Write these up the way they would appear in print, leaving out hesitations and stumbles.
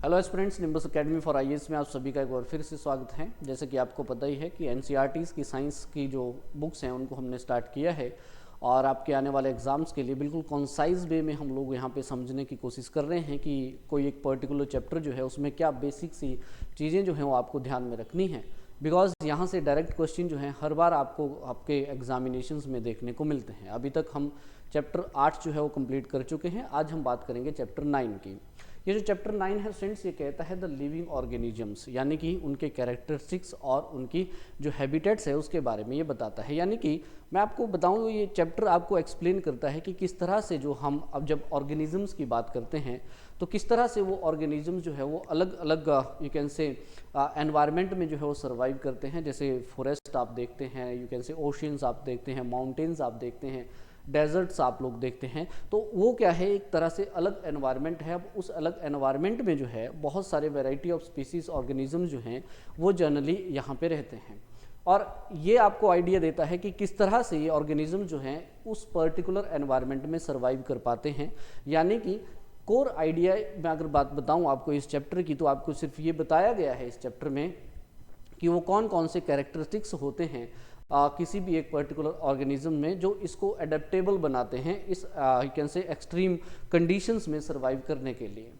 Hello students, nimbus academy for IAS में आप सभी का एक बार फिर से स्वागत है। जैसे कि आपको पता ही है कि एनसीईआरटीज़ की साइंस की जो बुक्स हैं उनको हमने स्टार्ट किया है और आपके आने वाले एग्जाम्स के लिए बिल्कुल कॉन्साइज वे में हम लोग यहाँ पे समझने की कोशिश कर रहे हैं कि कोई एक पर्टिकुलर चैप्टर जो है उसमें क्या बेसिक सी चीज़ें जो हैं वो आपको ध्यान में रखनी है। बिकॉज यहाँ से डायरेक्ट क्वेश्चन जो है हर बार आपको आपके एग्जामिनेशंस में देखने को मिलते हैं। अभी तक हम चैप्टर 8 जो है वो कंप्लीट कर चुके हैं। आज हम बात करेंगे चैप्टर 9 की। ये जो चैप्टर 9 है फ्रेंड्स, ये कहता है द लिविंग ऑर्गेनिजम्स, यानी कि उनके कैरेक्टरिस्टिक्स और उनकी जो हैबिटेट्स है उसके बारे में ये बताता है। यानी कि मैं आपको बताऊं, ये चैप्टर आपको एक्सप्लेन करता है कि किस तरह से जो हम अब जब ऑर्गेनिजम्स की बात करते हैं तो किस तरह से वो ऑर्गेनिज्म जो है वो अलग अलग यू कैन से एनवायरनमेंट में जो है वो सर्वाइव करते हैं। जैसे फॉरेस्ट आप देखते हैं, यू कैन से ओशियंस आप देखते हैं, माउंटेन्स आप देखते हैं, डेजर्ट्स आप लोग देखते हैं। तो वो क्या है, एक तरह से अलग एनवायरनमेंट है। अब उस अलग एनवायरनमेंट में जो है बहुत सारे वैरायटी ऑफ स्पीसीज ऑर्गेनिज्म जो हैं वो जनरली यहाँ पे रहते हैं। और ये आपको आइडिया देता है कि किस तरह से ये ऑर्गेनिज्म जो हैं उस पर्टिकुलर एनवायरनमेंट में सर्वाइव कर पाते हैं। यानी कि कोर आइडिया मैं अगर बात बताऊं आपको इस चैप्टर की, तो आपको सिर्फ ये बताया गया है इस चैप्टर में कि वो कौन कौन से कैरेक्टरिस्टिक्स होते हैं किसी भी एक पर्टिकुलर ऑर्गेनिज्म में जो इसको एडेप्टेबल बनाते हैं इस यू कैन से एक्सट्रीम कंडीशंस में सर्वाइव करने के लिए।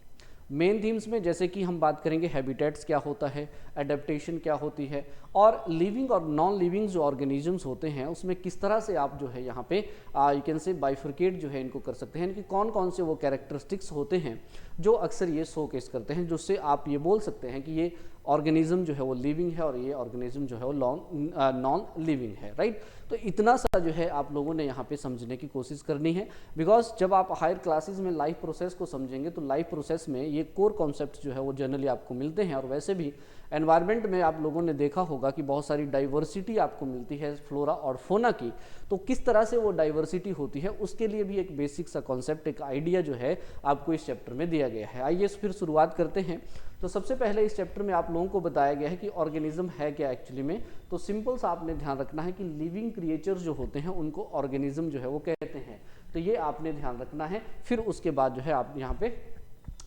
मेन थीम्स में जैसे कि हम बात करेंगे हैबिटेट्स क्या होता है, एडेप्टेशन क्या होती है, और लिविंग और नॉन लिविंग जो ऑर्गेनिजम्स होते हैं उसमें किस तरह से आप जो है यहाँ पे यू कैन से बाइफर्केट जो है इनको कर सकते हैं कि कौन कौन से वो कैरेक्टरिस्टिक्स होते हैं जो अक्सर ये शोकेस करते हैं, जिससे आप ये बोल सकते हैं कि ये ऑर्गेनिज्म जो है वो लिविंग है और ये ऑर्गेनिज्म जो है वो नॉन लिविंग है। राइट, तो इतना सा जो है आप लोगों ने यहाँ पे समझने की कोशिश करनी है। बिकॉज जब आप हायर क्लासेस में लाइफ प्रोसेस को समझेंगे तो लाइफ प्रोसेस में ये कोर कॉन्सेप्ट जो है वो जनरली आपको मिलते हैं। और वैसे भी एनवायरनमेंट में आप लोगों ने देखा होगा कि बहुत सारी डाइवर्सिटी आपको मिलती है फ्लोरा और फोना की। तो किस तरह से वो डाइवर्सिटी होती है उसके लिए भी एक बेसिक सा कॉन्सेप्ट, एक आइडिया जो है आपको इस चैप्टर में दिया गया है। आइए फिर शुरुआत करते हैं। तो सबसे पहले इस चैप्टर में आप लोगों को बताया गया है कि ऑर्गेनिज्म है क्या एक्चुअली में। तो सिंपल सा आपने ध्यान रखना है कि लिविंग क्रिएचर्स जो होते हैं उनको ऑर्गेनिज्म जो है वो कहते हैं। तो ये आपने ध्यान रखना है, फिर उसके बाद जो है आप यहाँ पे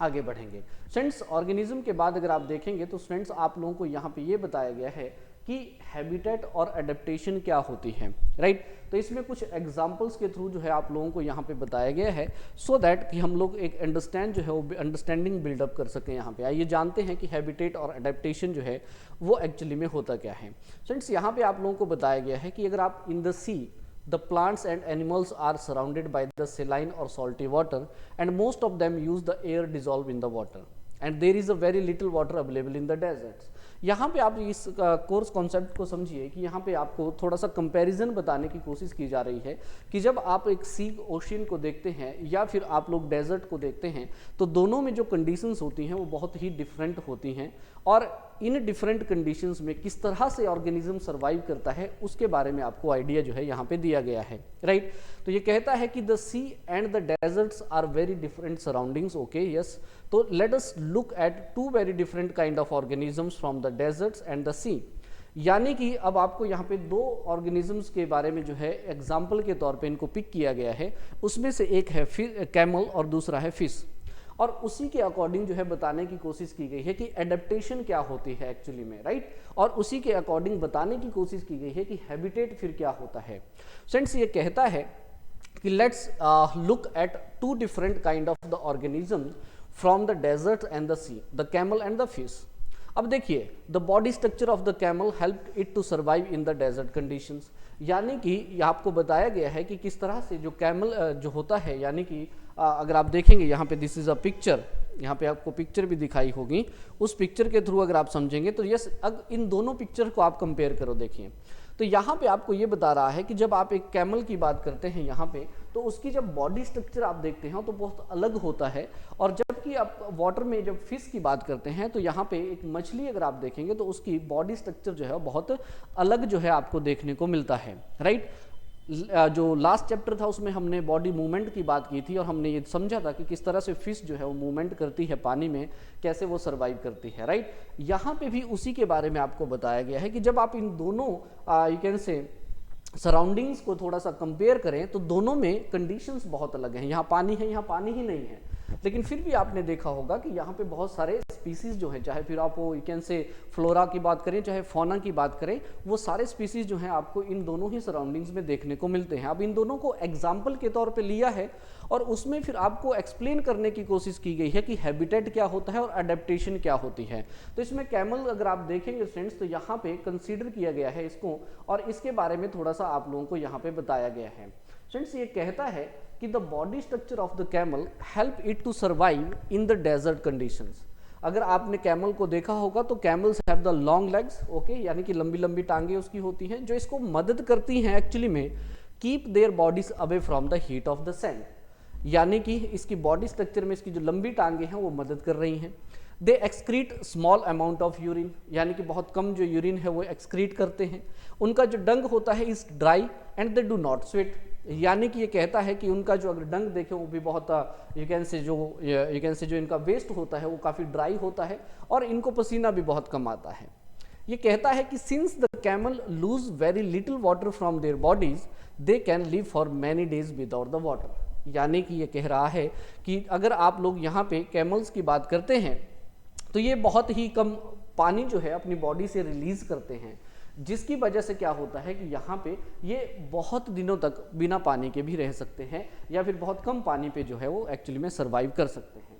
आगे बढ़ेंगे। फ्रेंड्स, ऑर्गेनिज्म के बाद अगर आप देखेंगे तो फ्रेंड्स आप लोगों को यहाँ पे ये बताया गया है कि हैबिटेट और एडेप्टेशन क्या होती है। राइट, तो इसमें कुछ एग्जांपल्स के थ्रू जो है आप लोगों को यहाँ पे बताया गया है सो दैट कि हम लोग एक अंडरस्टैंड जो है वो अंडरस्टैंडिंग बिल्डअप कर सकें। यहाँ पे आइए जानते हैं कि हैबिटेट और एडेप्टेशन जो है वो एक्चुअली में होता क्या है। फ्रेंड्स, यहाँ पे आप लोगों को बताया गया है कि अगर आप in the sea the plants and animals are surrounded by the saline or salty water and most of them use the air dissolved in the water and there is a very little water available in the deserts। यहाँ पे आप इस course concept को समझिए कि यहाँ पे आपको थोड़ा सा कंपैरिजन बताने की कोशिश की जा रही है कि जब आप एक सी ओशियन को देखते हैं या फिर आप लोग डेजर्ट को देखते हैं तो दोनों में जो कंडीशंस होती हैं वो बहुत ही डिफरेंट होती हैं और इन डिफरेंट कंडीशंस में किस तरह से ऑर्गेनिज्म सर्वाइव करता है उसके बारे में आपको आइडिया जो है यहाँ पे दिया गया है। राइट, तो ये कहता है कि the sea and the deserts are very different surroundings. Okay, yes, तो let us look at two very different kind of organisms from the deserts and the sea. यानी कि अब आपको यहाँ पे दो ऑर्गेनिजम्स के बारे में जो है एग्जाम्पल के तौर पे इनको पिक किया गया है। उसमें से एक है कैमल और दूसरा है फिश, और उसी के अकॉर्डिंग जो है बताने की कोशिश की गई है कि एडेप्टेशन क्या होती है एक्चुअली में। राइट, और उसी के अकॉर्डिंग बताने की कोशिश की गई है कि हैबिटेट फिर क्या होता है। फ्रेंड्स, ये कहता है कि let's look at two different kind of the organism from the desert and the sea, the camel and the fish. अब देखिए, the body structure of the camel help it to survive in the desert conditions. यानी कि आपको बताया गया है कि किस तरह से जो कैमल जो होता है, यानी कि अगर आप देखेंगे यहाँ पे दिस इज अ पिक्चर, यहाँ पे आपको पिक्चर भी दिखाई होगी, उस पिक्चर के थ्रू अगर आप समझेंगे तो यस, अगर इन दोनों पिक्चर को आप कंपेयर करो, देखिए तो यहाँ पे आपको ये बता रहा है कि जब आप एक कैमल की बात करते हैं यहाँ पे तो उसकी जब बॉडी स्ट्रक्चर आप देखते हैं तो बहुत अलग होता है। और जबकि आप वाटर में जब फिश की बात करते हैं तो यहाँ पे एक मछली अगर आप देखेंगे तो उसकी बॉडी स्ट्रक्चर जो है बहुत अलग जो है आपको देखने को मिलता है। राइट, जो लास्ट चैप्टर था उसमें हमने बॉडी मूवमेंट की बात की थी और हमने ये समझा था कि किस तरह से फिश जो है वो मूवमेंट करती है पानी में, कैसे वो सर्वाइव करती है। राइट, यहाँ पे भी उसी के बारे में आपको बताया गया है कि जब आप इन दोनों यू कैन से सराउंडिंग्स को थोड़ा सा कंपेयर करें तो दोनों में कंडीशंस बहुत अलग हैं। यहाँ पानी है, यहाँ पानी ही नहीं है। लेकिन फिर भी आपने देखा होगा कि यहाँ पे बहुत सारे स्पीसीज जो हैं, चाहे फिर आप यू कैन से फ्लोरा की बात करें चाहे फौना की बात करें, वो सारे स्पीसीज जो हैं आपको इन दोनों ही सराउंडिंग्स में देखने को मिलते हैं। अब इन दोनों को एग्जाम्पल के तौर पर लिया है और उसमें फिर आपको एक्सप्लेन करने की कोशिश की गई है कि हैबिटेट क्या होता है और अडेप्टेशन क्या होती है। तो इसमें कैमल अगर आप देखेंगे फ्रेंड्स तो यहाँ पे कंसीडर किया गया है इसको, और इसके बारे में थोड़ा सा आप लोगों को यहाँ पे बताया गया है। फ्रेंड्स ये कहता है कि the body structure of the camel help it to survive in the desert conditions. अगर आपने कैमल को देखा होगा तो camels have the long legs, okay, यानी कि लंबी लंबी टांगे उसकी होती हैं जो इसको मदद करती हैं एक्चुअली में keep their bodies away from the heat of the sand, यानी कि इसकी बॉडी स्ट्रक्चर में इसकी जो लंबी टांगे हैं वो मदद कर रही हैं। दे excrete small amount of urine, यानी कि बहुत कम जो यूरिन है वो एक्सक्रीट करते हैं। उनका जो डंग होता है is dry and they do not sweat, यानी कि ये कहता है कि उनका जो अगर डंग देखें वो भी बहुत यू कैन से जो इनका वेस्ट होता है वो काफ़ी ड्राई होता है और इनको पसीना भी बहुत कम आता है। ये कहता है कि since the camel lose very little water from their bodies they can live for many days without the water, यानी कि ये कह रहा है कि अगर आप लोग यहाँ पे कैमल्स की बात करते हैं तो ये बहुत ही कम पानी जो है अपनी बॉडी से रिलीज करते हैं, जिसकी वजह से क्या होता है कि यहाँ पे ये बहुत दिनों तक बिना पानी के भी रह सकते हैं या फिर बहुत कम पानी पे जो है वो एक्चुअली में सर्वाइव कर सकते हैं।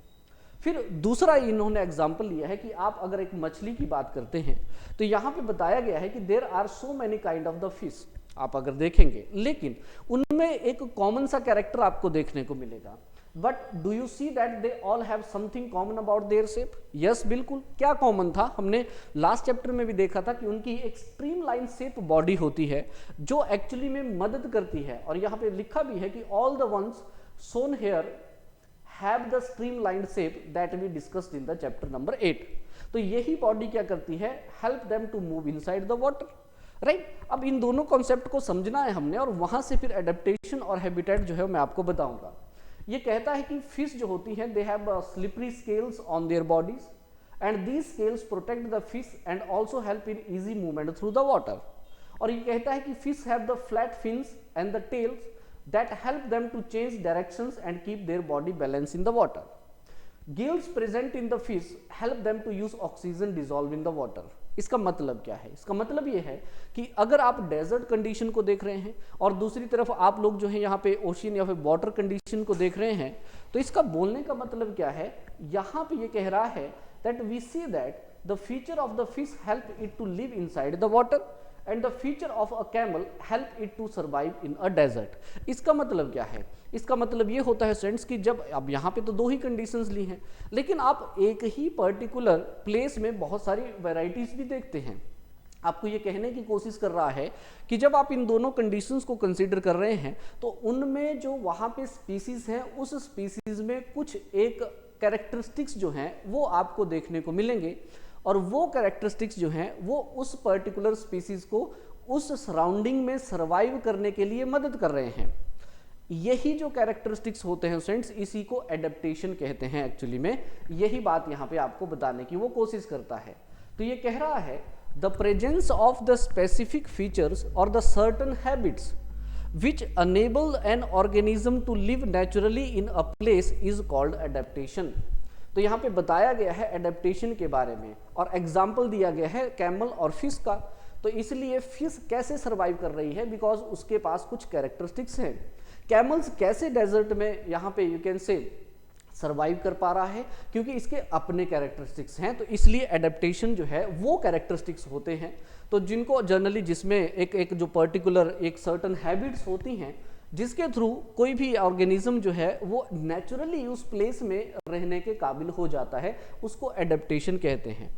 फिर दूसरा इन्होंने एग्जाम्पल लिया है कि आप अगर एक मछली की बात करते हैं तो यहाँ पे बताया गया है कि there are so many kind of the fish, आप अगर देखेंगे लेकिन उनमें एक कॉमन सा कैरेक्टर आपको देखने को मिलेगा। But do you see that they all have something common about their shape? Yes, बिल्कुल। क्या कॉमन था? हमने लास्ट चैप्टर में भी देखा था कि उनकी एक स्ट्रीमलाइन शेप बॉडी होती है जो एक्चुअली में मदद करती है, और यहाँ पे लिखा भी है कि all the ones shown here have the streamline shape that we discussed in the chapter number 8। तो यही बॉडी क्या करती है? Help them to move inside the water, right. अब इन दोनों कॉन्सेप्ट को समझना है हमने और वहां से फिर एडेप्टेशन और हैबिटेट जो है मैं आपको बताऊंगा। ये कहता है कि फिश जो होती हैं they have slippery scales on their bodies and these scales protect the fish and also help in easy movement through the water. और ये कहता है कि fish have the flat fins and the tails that help them to change directions and keep their body balance in the water. Gills present in the fish help them to use oxygen dissolve in the water. इसका मतलब क्या है? इसका मतलब ये है कि अगर आप डेजर्ट कंडीशन को देख रहे हैं और दूसरी तरफ आप लोग जो है यहाँ पे ओशियन या फिर वाटर कंडीशन को देख रहे हैं, तो इसका बोलने का मतलब क्या है? यहाँ पे ये कह रहा है that we see that the feature of the fish help it to live inside the water and the feature of a camel help it to survive in a desert. इसका मतलब क्या है? इसका मतलब ये होता है फ्रेंड्स कि जब अब यहाँ पे तो दो ही कंडीशंस ली हैं, लेकिन आप एक ही पर्टिकुलर प्लेस में बहुत सारी वैरायटीज भी देखते हैं। आपको ये कहने की कोशिश कर रहा है कि जब आप इन दोनों कंडीशंस को कंसीडर कर रहे हैं तो उनमें जो वहाँ पे स्पीसीज हैं उस स्पीसीज में कुछ एक कैरेक्टरिस्टिक्स जो हैं वो आपको देखने को मिलेंगे, और वो कैरेक्टरिस्टिक्स जो हैं वो उस पर्टिकुलर स्पीसीज को उस सराउंडिंग में सर्वाइव करने के लिए मदद कर रहे हैं। यही जो कैरेक्टरिस्टिक्स होते हैं फ्रेंड्स, इसी को एडेप्टेशन कहते हैं एक्चुअली में। यही बात यहाँ पे आपको बताने की वो कोशिश करता है। तो ये कह रहा है the presence of the specific features और the certain habits which enable an organism to live naturally in a place is called adaptation। तो यहाँ पे बताया गया है एडेप्टेशन के बारे में और एग्जाम्पल दिया गया है कैमल और फिश का। तो इसलिए फिश कैसे सर्वाइव कर रही है? बिकॉज उसके पास कुछ कैरेक्टरिस्टिक्स हैं। कैमल्स कैसे डेजर्ट में यहाँ पे यू कैन से सर्वाइव कर पा रहा है? क्योंकि इसके अपने कैरेक्टरिस्टिक्स हैं। तो इसलिए एडेप्टेशन जो है वो कैरेक्टरिस्टिक्स होते हैं तो जिनको जनरली जिसमें एक जो पर्टिकुलर एक सर्टन हैबिट्स होती हैं जिसके थ्रू कोई भी ऑर्गेनिज्म जो है वो नेचुरली उस प्लेस में रहने के काबिल हो जाता है, उसको एडेप्टेशन कहते हैं।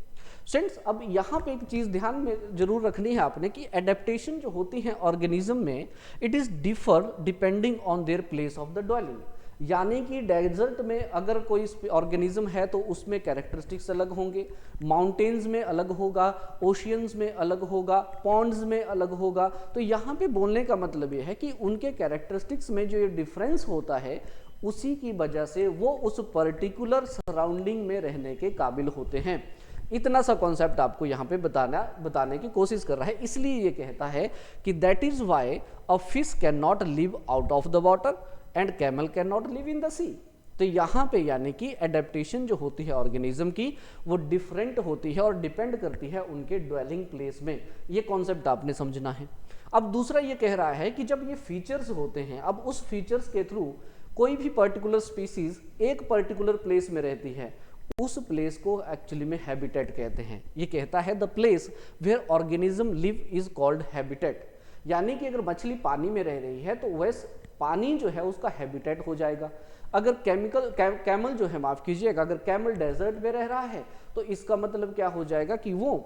फ्रेंड्स, अब यहाँ पे एक चीज़ ध्यान में जरूर रखनी है आपने कि एडेप्टेशन जो होती है ऑर्गेनिज्म में, it is differ depending on their place of the dwelling. यानी कि डेजर्ट में अगर कोई ऑर्गेनिज्म है तो उसमें कैरेक्टरिस्टिक्स अलग होंगे, माउंटेन्स में अलग होगा, ओशियंस में अलग होगा, पॉन्ड्स में अलग होगा। तो यहाँ पे बोलने का मतलब ये है कि उनके कैरेक्टरिस्टिक्स में जो ये डिफरेंस होता है उसी की वजह से वो उस पर्टिकुलर सराउंडिंग में रहने के काबिल होते हैं। इतना सा कॉन्सेप्ट आपको यहाँ पे बताने की कोशिश कर रहा है। इसलिए ये कहता है कि that is why a fish can not live out of the water and camel can not live in the sea. तो यहाँ पे यानी कि एडेप्टेशन जो होती है ऑर्गेनिज्म की वो डिफरेंट होती है और डिपेंड करती है उनके ड्वेलिंग प्लेस में। ये कॉन्सेप्ट आपने समझना है। अब दूसरा ये कह रहा है कि जब ये फीचर्स होते हैं, अब उस फीचर्स के थ्रू कोई भी पर्टिकुलर स्पीसीज एक पर्टिकुलर प्लेस में रहती है, उस प्लेस को एक्चुअली में हैबिटेट कहते हैं। ये कहता है the place where organism live is called habitat. यानी कि अगर मछली पानी में रह रही है तो वैसे पानी जो है उसका हैबिटेट हो जाएगा। अगर कैमल जो है, माफ कीजिएगा, अगर कैमल डेजर्ट में रह रहा है तो इसका मतलब क्या हो जाएगा कि वो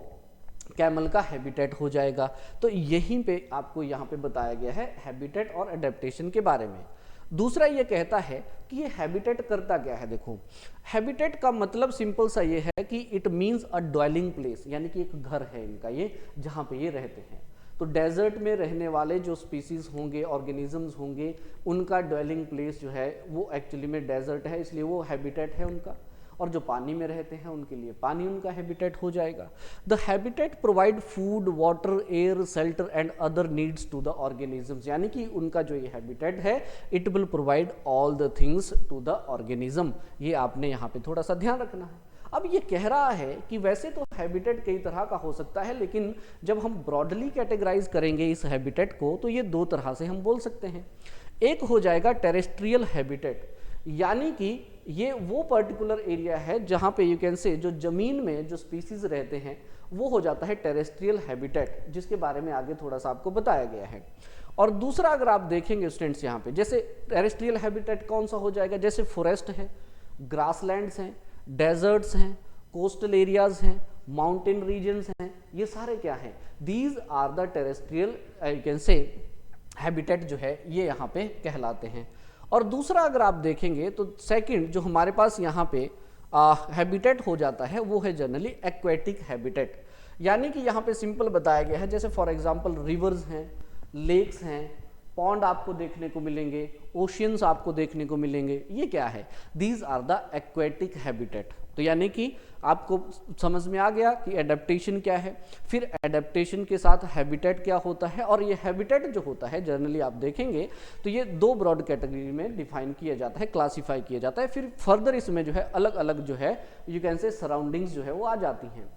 कैमल का हैबिटेट हो जाएगा। तो यहीं पे आपको यहाँ पे बताया गया है हैबिटेट और एडेप्टेशन के बारे में। दूसरा ये कहता है कि ये हैबिटेट करता क्या है। देखो, हैबिटेट का मतलब सिंपल सा ये है कि it means a dwelling place, यानी कि एक घर है इनका ये, जहाँ पे ये रहते हैं। तो डेजर्ट में रहने वाले जो स्पीसीज होंगे, ऑर्गेनिजम्स होंगे, उनका ड्वेलिंग प्लेस जो है वो एक्चुअली में डेजर्ट है, इसलिए वो हैबिटेट है उनका। और जो पानी में रहते हैं उनके लिए पानी उनका हैबिटेट हो जाएगा। The habitat provide food, water, air, shelter and other needs to the organisms. यानी कि उनका जो ये हैबिटेट है, it will provide all the things to the organism. ये आपने यहाँ पे थोड़ा सा ध्यान रखना है। अब ये कह रहा है कि वैसे तो हैबिटेट कई तरह का हो सकता है, लेकिन जब हम ब्रॉडली कैटेगराइज करेंगे इस हैबिटेट को तो ये दो तरह से हम बोल सकते हैं। एक हो जाएगा टेरेस्ट्रियल हैबिटेट, यानी कि ये वो पर्टिकुलर एरिया है जहाँ पे यू कैन से जो जमीन में जो स्पीसीज रहते हैं वो हो जाता है टेरेस्ट्रियल हैबिटेट, जिसके बारे में आगे थोड़ा सा आपको बताया गया है। और दूसरा अगर आप देखेंगे स्टूडेंट्स यहाँ पे, जैसे टेरेस्ट्रियल हैबिटेट कौन सा हो जाएगा, जैसे फॉरेस्ट है, ग्रासलैंड्स हैं, डेजर्ट्स हैं, कोस्टल एरियाज हैं, माउंटेन रीजन्स हैं, ये सारे क्या हैं, these are the terrestrial you can say habitat जो है ये यहाँ पे कहलाते हैं। और दूसरा अगर आप देखेंगे तो सेकंड जो हमारे पास यहाँ पे हैबिटेट हो जाता है वो है जनरली एक्वेटिक हैबिटेट। यानी कि यहाँ पे सिंपल बताया गया है, जैसे फॉर एग्जांपल रिवर्स हैं, लेक्स हैं, पॉन्ड आपको देखने को मिलेंगे, ओशियंस आपको देखने को मिलेंगे, ये क्या है, these are the aquatic habitat. तो यानी कि आपको समझ में आ गया कि एडेप्टेशन क्या है, फिर एडेप्टेशन के साथ हैबिटेट क्या होता है। और ये हैबिटेट जो होता है जनरली आप देखेंगे तो ये दो ब्रॉड कैटेगरी में डिफाइन किया जाता है, क्लासिफाई किया जाता है। फिर फर्दर इसमें जो है अलग अलग जो है यू कैन से सराउंडिंग्स जो है वो आ जाती हैं।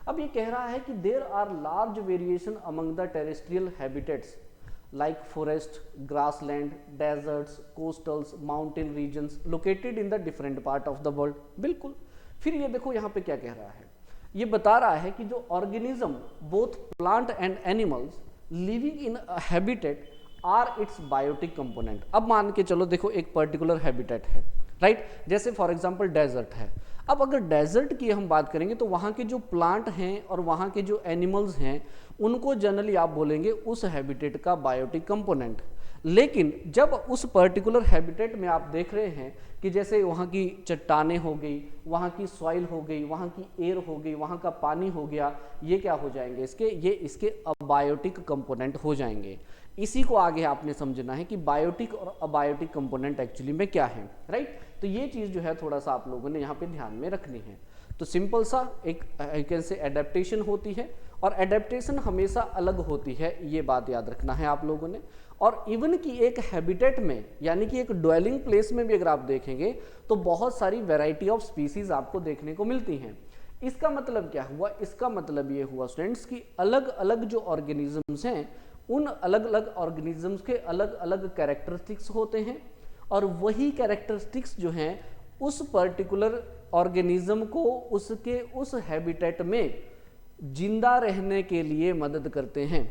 अब ये कह रहा है कि there are large variation among the terrestrial habitats like forest, grassland, deserts, coastals, mountain regions located in the different part of the world। बिल्कुल। फिर ये देखो यहाँ पे क्या कह रहा है, ये बता रहा है कि जो organism both plant and animals living in habitat are its biotic component. अब मान के चलो देखो एक पर्टिकुलर हैबिटेट है, राइट, जैसे फॉर एग्जांपल डेजर्ट है। अब अगर डेजर्ट की हम बात करेंगे तो वहाँ के जो प्लांट हैं और वहाँ के जो एनिमल्स हैं उनको जनरली आप बोलेंगे उस हैबिटेट का बायोटिक कंपोनेंट। लेकिन जब उस पर्टिकुलर हैबिटेट में आप देख रहे हैं कि जैसे वहाँ की चट्टानें हो गई, वहाँ की सॉइल हो गई, वहाँ की एयर हो गई, वहाँ का पानी हो गया, ये क्या हो जाएंगे, इसके अबायोटिक कंपोनेंट हो जाएंगे। इसी को आगे आपने समझना है कि बायोटिक और अबायोटिक कंपोनेंट एक्चुअली में क्या है, राइट। तो ये चीज़ जो है थोड़ा सा आप लोगों ने यहाँ पे ध्यान में रखनी है। तो सिंपल सा एक यू कैन से एडेप्टेशन होती है और एडेप्टेशन हमेशा अलग होती है, ये बात याद रखना है आप लोगों ने। और इवन की एक हैबिटेट में यानी कि एक ड्वेलिंग प्लेस में भी अगर आप देखेंगे तो बहुत सारी वैरायटी ऑफ स्पीसीज आपको देखने को मिलती हैं। इसका मतलब क्या हुआ, इसका मतलब ये हुआ स्टूडेंट्स कि अलग अलग जो ऑर्गेनिजम्स हैं उन अलग अलग ऑर्गेनिजम्स के अलग अलग कैरेक्टरिस्टिक्स होते हैं और वही कैरेक्टरिस्टिक्स जो हैं उस पर्टिकुलर ऑर्गेनिज्म को उसके उस हैबिटेट में जिंदा रहने के लिए मदद करते हैं।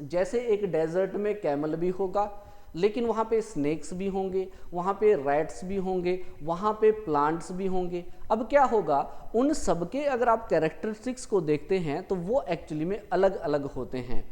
जैसे एक डेजर्ट में कैमल भी होगा लेकिन वहाँ पे स्नेक्स भी होंगे, वहाँ पे रैट्स भी होंगे, वहाँ पे प्लांट्स भी होंगे। अब क्या होगा, उन सबके अगर आप कैरेक्टरिस्टिक्स को देखते हैं तो वो एक्चुअली में अलग अलग होते हैं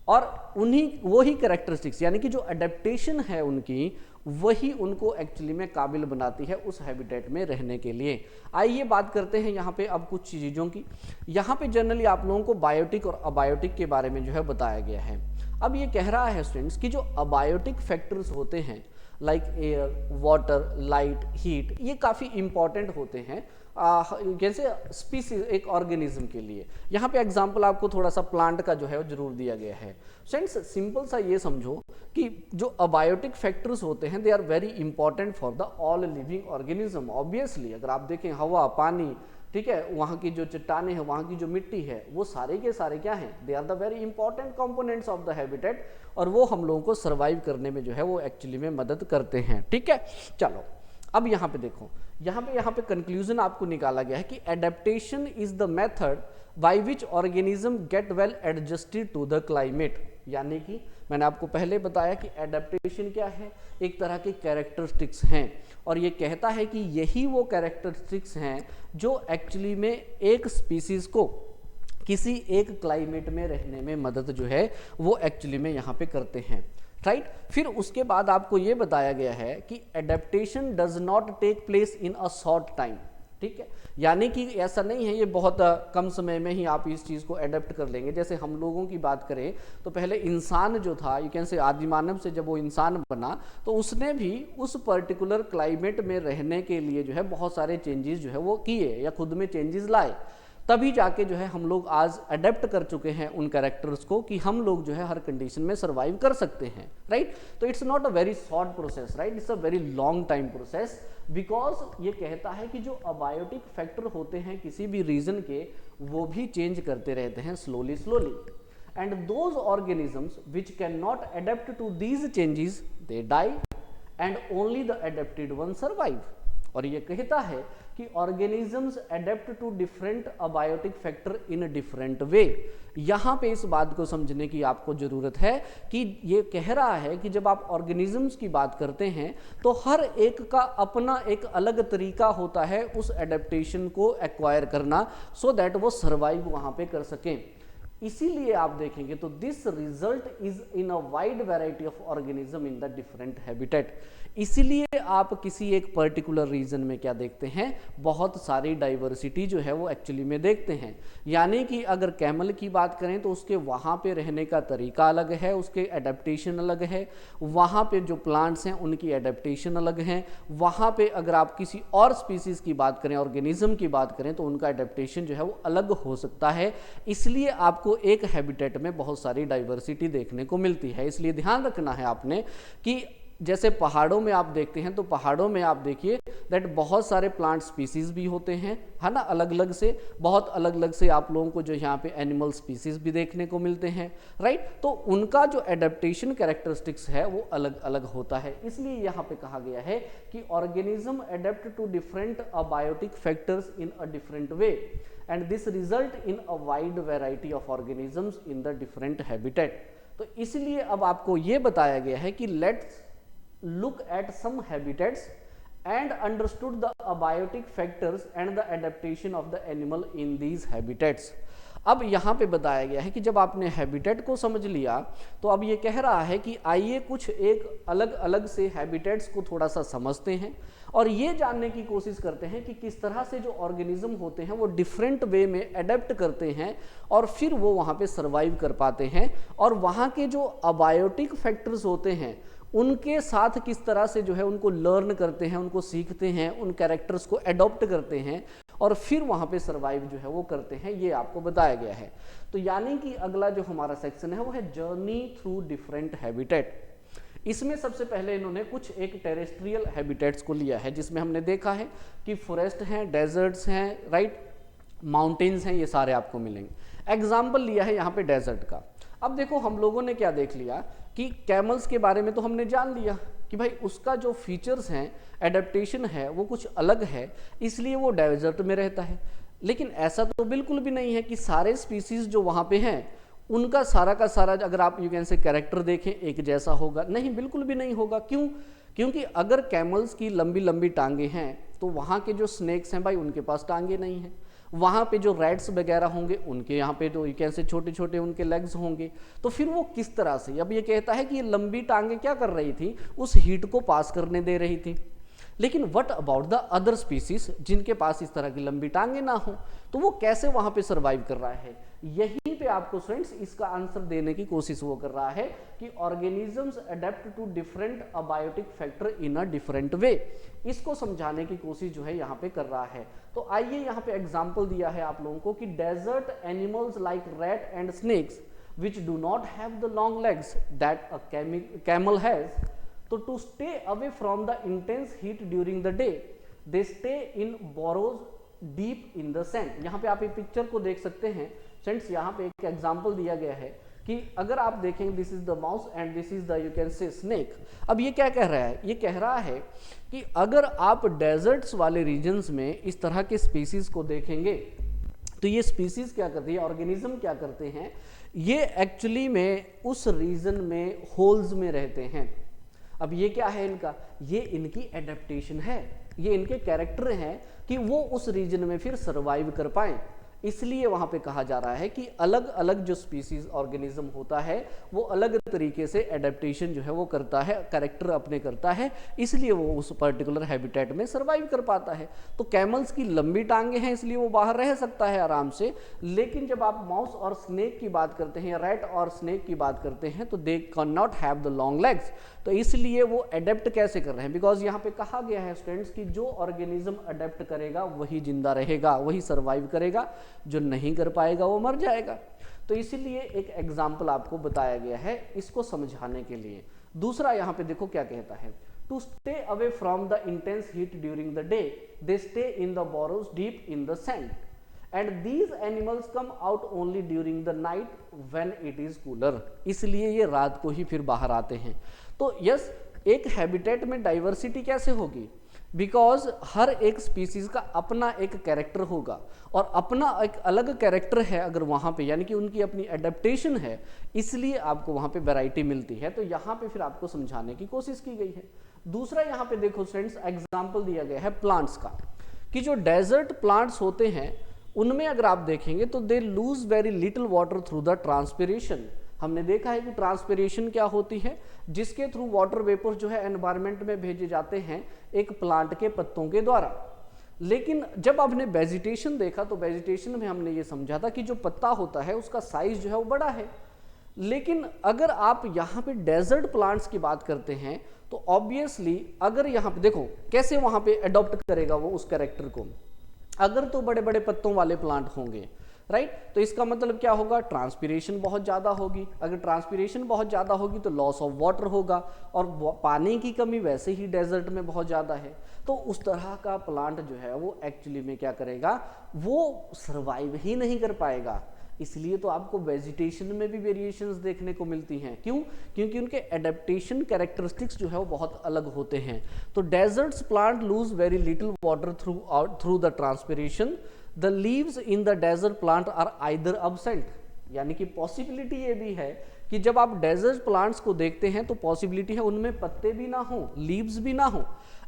और उन्हीं वही कैरेक्टरिस्टिक्स यानी कि जो अडेप्टेशन है उनकी वही उनको एक्चुअली में काबिल बनाती है उस हैबिटेट में रहने के लिए। आइए बात करते हैं यहाँ पे अब कुछ चीज़ों की। यहाँ पे जनरली आप लोगों को बायोटिक और अबायोटिक के बारे में जो है बताया गया है। अब ये कह रहा है स्टूडेंट्स कि जो अबायोटिक फैक्टर्स होते हैं like air, water, light, heat, ये काफ़ी इंपॉर्टेंट होते हैं जैसे स्पीसीज एक ऑर्गेनिज्म के लिए। यहाँ पे एग्जांपल आपको थोड़ा सा प्लांट का जो है वो जरूर दिया गया है। फ्रेंड्स सिंपल सा ये समझो कि जो अबायोटिक फैक्टर्स होते हैं they are very important for the all living organism. Obviously अगर आप देखें हवा, पानी, ठीक है, वहाँ की जो चट्टानें हैं, वहाँ की जो मिट्टी है, वो सारे के सारे क्या हैं, they are the very important components of the habitat, और वो हम लोगों को सर्वाइव करने में जो है वो एक्चुअली में मदद करते हैं। ठीक है, चलो अब यहाँ पे देखो, यहाँ पे कंक्लूजन आपको निकाला गया है कि adaptation is the method by which organism get well adjusted to the climate. यानी कि मैंने आपको पहले बताया कि एडेप्टेशन क्या है, एक तरह के कैरेक्टरिस्टिक्स हैं, और ये कहता है कि यही वो कैरेक्टरिस्टिक्स हैं जो एक्चुअली में एक स्पीसीज को किसी एक क्लाइमेट में रहने में मदद जो है वो एक्चुअली में यहाँ पे करते हैं। राइट, फिर उसके बाद आपको ये बताया गया है कि adaptation does not take place in a short time. ठीक है, यानी कि ऐसा नहीं है ये बहुत कम समय में ही आप इस चीज़ को एडेप्ट कर लेंगे। जैसे हम लोगों की बात करें तो पहले इंसान जो था, यू कैन से आदिमानव से जब वो इंसान बना तो उसने भी उस पर्टिकुलर क्लाइमेट में रहने के लिए जो है बहुत सारे चेंजेस जो है वो किए या खुद में चेंजेस लाए, तभी जाके जो है हम लोग आज अडेप्ट कर चुके हैं उन कैरेक्टर्स को कि हम लोग जो है हर कंडीशन में सर्वाइव कर सकते हैं। राइट, तो it's not a very short process, right, it's a very long time process, because ये कहता है कि जो अबायोटिक फैक्टर होते हैं किसी भी रीजन के, वो भी चेंज करते रहते हैं slowly slowly, and those organisms which can not adapt to these changes they die and only the adapted one survive. और ये कहता है कि organisms adapt to different abiotic factor in different way. यहाँ पे इस बात को समझने की आपको जरूरत है कि ये कह रहा है कि जब आप ऑर्गेनिजम्स की बात करते हैं तो हर एक का अपना एक अलग तरीका होता है उस एडेप्टेशन को एक्वायर करना, सो दैट वो सर्वाइव वहाँ पे कर सकें। इसीलिए आप देखेंगे तो this result is in a wide variety of organism in the different habitat. इसीलिए आप किसी एक पर्टिकुलर रीजन में क्या देखते हैं, बहुत सारी डाइवर्सिटी जो है वो एक्चुअली में देखते हैं। यानी कि अगर कैमल की बात करें तो उसके वहाँ पे रहने का तरीका अलग है, उसके एडेप्टेशन अलग है, वहाँ पे जो प्लांट्स हैं उनकी एडेप्टेशन अलग है, वहाँ पे अगर आप किसी और स्पीसीज की बात करें, ऑर्गेनिज्म की बात करें, तो उनका एडेप्टेशन जो है वो अलग हो सकता है। इसलिए आपको एक हैबिटेट में बहुत सारी डाइवर्सिटी देखने को मिलती है। इसलिए ध्यान रखना है आपने कि जैसे पहाड़ों में आप देखते हैं तो पहाड़ों में आप देखिए दैट बहुत सारे प्लांट स्पीसीज भी होते हैं, है ना, अलग अलग से, बहुत अलग अलग से आप लोगों को जो यहाँ पे एनिमल स्पीसीज भी देखने को मिलते हैं। राइट, तो उनका जो एडेप्टेशन कैरेक्टरिस्टिक्स है वो अलग अलग होता है। इसलिए यहाँ पे कहा गया है कि organism adapt to different abiotic factors in a different way and this result in a wide variety of organisms in the different habitat। तो इसलिए अब आपको ये बताया गया है कि let's look at some habitats and understood the abiotic factors and the adaptation of the animal in these habitats। अब यहाँ पे बताया गया है कि जब आपने हैबिटेट को समझ लिया तो अब ये कह रहा है कि आइए कुछ एक अलग अलग से हैबिटेट्स को थोड़ा सा समझते हैं और ये जानने की कोशिश करते हैं कि किस तरह से जो ऑर्गेनिज्म होते हैं वो डिफरेंट वे में अडेप्ट करते हैं और फिर वो वहाँ पे सर्वाइव कर पाते हैं, और वहाँ के जो अबायोटिक फैक्टर्स होते हैं उनके साथ किस तरह से जो है उनको लर्न करते हैं, उनको सीखते हैं, उन कैरेक्टर्स को एडॉप्ट करते हैं और फिर वहाँ पे सर्वाइव जो है वो करते हैं। ये आपको बताया गया है। तो यानी कि अगला जो हमारा सेक्शन है वो है जर्नी थ्रू डिफरेंट हैबिटेट। इसमें सबसे पहले इन्होंने कुछ एक टेरेस्ट्रियल हैबिटेट्स को लिया है, जिसमें हमने देखा है कि फॉरेस्ट हैं, डेजर्ट्स हैं, राइट, माउंटेन्स हैं, ये सारे आपको मिलेंगे। एग्जाम्पल लिया है यहाँ पे डेजर्ट का। अब देखो हम लोगों ने क्या देख लिया कि कैमल्स के बारे में तो हमने जान लिया कि भाई उसका जो फीचर्स हैं, एडेप्टेशन है, वो कुछ अलग है, इसलिए वो डेजर्ट में रहता है। लेकिन ऐसा तो बिल्कुल भी नहीं है कि सारे स्पीसीज जो वहाँ पे हैं उनका सारा का सारा, अगर आप यू कैन से कैरेक्टर देखें, एक जैसा होगा, नहीं, बिल्कुल भी नहीं होगा। क्यों? क्योंकि अगर कैमल्स की लंबी लंबी टांगे हैं तो वहाँ के जो स्नेक्स हैं भाई उनके पास टांगे नहीं हैं। वहाँ पे जो रैट्स वगैरह होंगे उनके यहाँ पे तो यू कैन से छोटे छोटे उनके लेग्स होंगे। तो फिर वो किस तरह से, अब ये कहता है कि ये लंबी टांगे क्या कर रही थी, उस हीट को पास करने दे रही थी। लेकिन what about the other species जिनके पास इस तरह की लंबी टांगे ना हो, तो वो कैसे वहां पे सर्वाइव कर रहा है? यहीं पे आपको स्टूडेंट्स इसका आंसर देने की कोशिश वो कर रहा है कि organisms adapt to different abiotic factor in a different way. इसको समझाने की कोशिश जो है यहाँ पे कर रहा है। तो आइए यहाँ पे एग्जाम्पल दिया है आप लोगों को कि desert animals like rat and snakes which do not have the long legs that a camel has, so to stay away from the intense heat during the day they stay in burrows deep in the sand। यहाँ पे आप एक picture को देख सकते हैं friends, यहाँ पे एक एग्जांपल दिया गया है कि अगर आप देखेंगे this is the mouse and this is the you can से स्नेक। अब ये क्या कह रहा है? ये कह रहा है कि अगर आप डेजर्ट्स वाले रीजन्स में इस तरह के स्पीसीज को देखेंगे तो ये स्पीसीज क्या करती है, ऑर्गेनिज्म क्या करते हैं, ये एक्चुअली में उस रीजन में होल्स में रहते हैं। अब ये क्या है इनका? ये इनकी एडेप्टेशन है, ये इनके कैरेक्टर हैं कि वो उस रीजन में फिर सर्वाइव कर पाए। इसलिए वहां पे कहा जा रहा है कि अलग अलग जो स्पीसीज ऑर्गेनिज्म होता है वो अलग तरीके से एडेप्टेशन जो है वो करता है, कैरेक्टर अपने करता है, इसलिए वो उस पर्टिकुलर हैबिटेट में सर्वाइव कर पाता है। तो कैमल्स की लंबी टांगे हैं इसलिए वो बाहर रह सकता है आराम से, लेकिन जब आप माउस और स्नेक की बात करते हैं या रैट और स्नेक की बात करते हैं तो they can not have the long legs. तो इसलिए वो अडेप्ट कैसे कर रहे हैं? बिकॉज यहाँ पे कहा गया है स्टूडेंट्स कि जो ऑर्गेनिज्म अडेप्ट करेगा वही जिंदा रहेगा, वही सर्वाइव करेगा, जो नहीं कर पाएगा वो मर जाएगा। तो इसीलिए एक एग्जाम्पल आपको बताया गया है इसको समझाने के लिए। दूसरा यहाँ पे देखो क्या कहता है, to stay away from the intense heat during the day they stay in the burrows deep in the sand and these animals come out only during the night when it is cooler. इसलिए ये रात को ही फिर बाहर आते हैं। तो yes, एक हैबिटेट में डाइवर्सिटी कैसे होगी? बिकॉज हर एक स्पीसीज का अपना एक कैरेक्टर होगा और अपना एक अलग कैरेक्टर है अगर वहाँ पे, यानी कि उनकी अपनी एडेप्टेशन है, इसलिए आपको वहाँ पे वैरायटी मिलती है। तो यहाँ पे फिर आपको समझाने की कोशिश की गई है। दूसरा यहाँ पे देखो फ्रेंड्स एग्जाम्पल दिया गया है प्लांट्स का, कि जो डेजर्ट प्लांट्स होते हैं उनमें अगर आप देखेंगे तो they lose very little water through the transpiration. हमने देखा है कि ट्रांसपिरेशन क्या होती है, जिसके थ्रू वाटर वेपर जो है एनवायरनमेंट में भेजे जाते हैं एक प्लांट के पत्तों के द्वारा। लेकिन जब आपने वेजिटेशन देखा तो वेजिटेशन में हमने ये समझा था कि जो पत्ता होता है उसका साइज जो है वो बड़ा है। लेकिन अगर आप यहाँ पे डेजर्ट प्लांट्स की बात करते हैं तो ऑब्वियसली अगर यहाँ पे देखो कैसे वहाँ पे अडॉप्ट करेगा वो उस कैरेक्टर को, अगर तो बड़े बड़े पत्तों वाले प्लांट होंगे, राइट, तो इसका मतलब क्या होगा, ट्रांसपिरेशन बहुत ज़्यादा होगी। अगर ट्रांसपिरेशन बहुत ज़्यादा होगी तो लॉस ऑफ वाटर होगा और पानी की कमी वैसे ही डेजर्ट में बहुत ज़्यादा है। तो उस तरह का प्लांट जो है वो एक्चुअली में क्या करेगा, वो सर्वाइव ही नहीं कर पाएगा। इसलिए तो आपको वेजिटेशन में भी वेरिएशंस देखने को मिलती हैं। क्यों? क्योंकि उनके एडेप्टेशन कैरेक्टरिस्टिक्स जो है वो बहुत अलग होते हैं। तो deserts plant lose very little water through the transpiration. The leaves in the desert plant are either absent, यानी कि पॉसिबिलिटी ये भी है कि जब आप डेजर्ट प्लांट्स को देखते हैं तो पॉसिबिलिटी है उनमें पत्ते भी ना हो, लीव्स भी ना हो,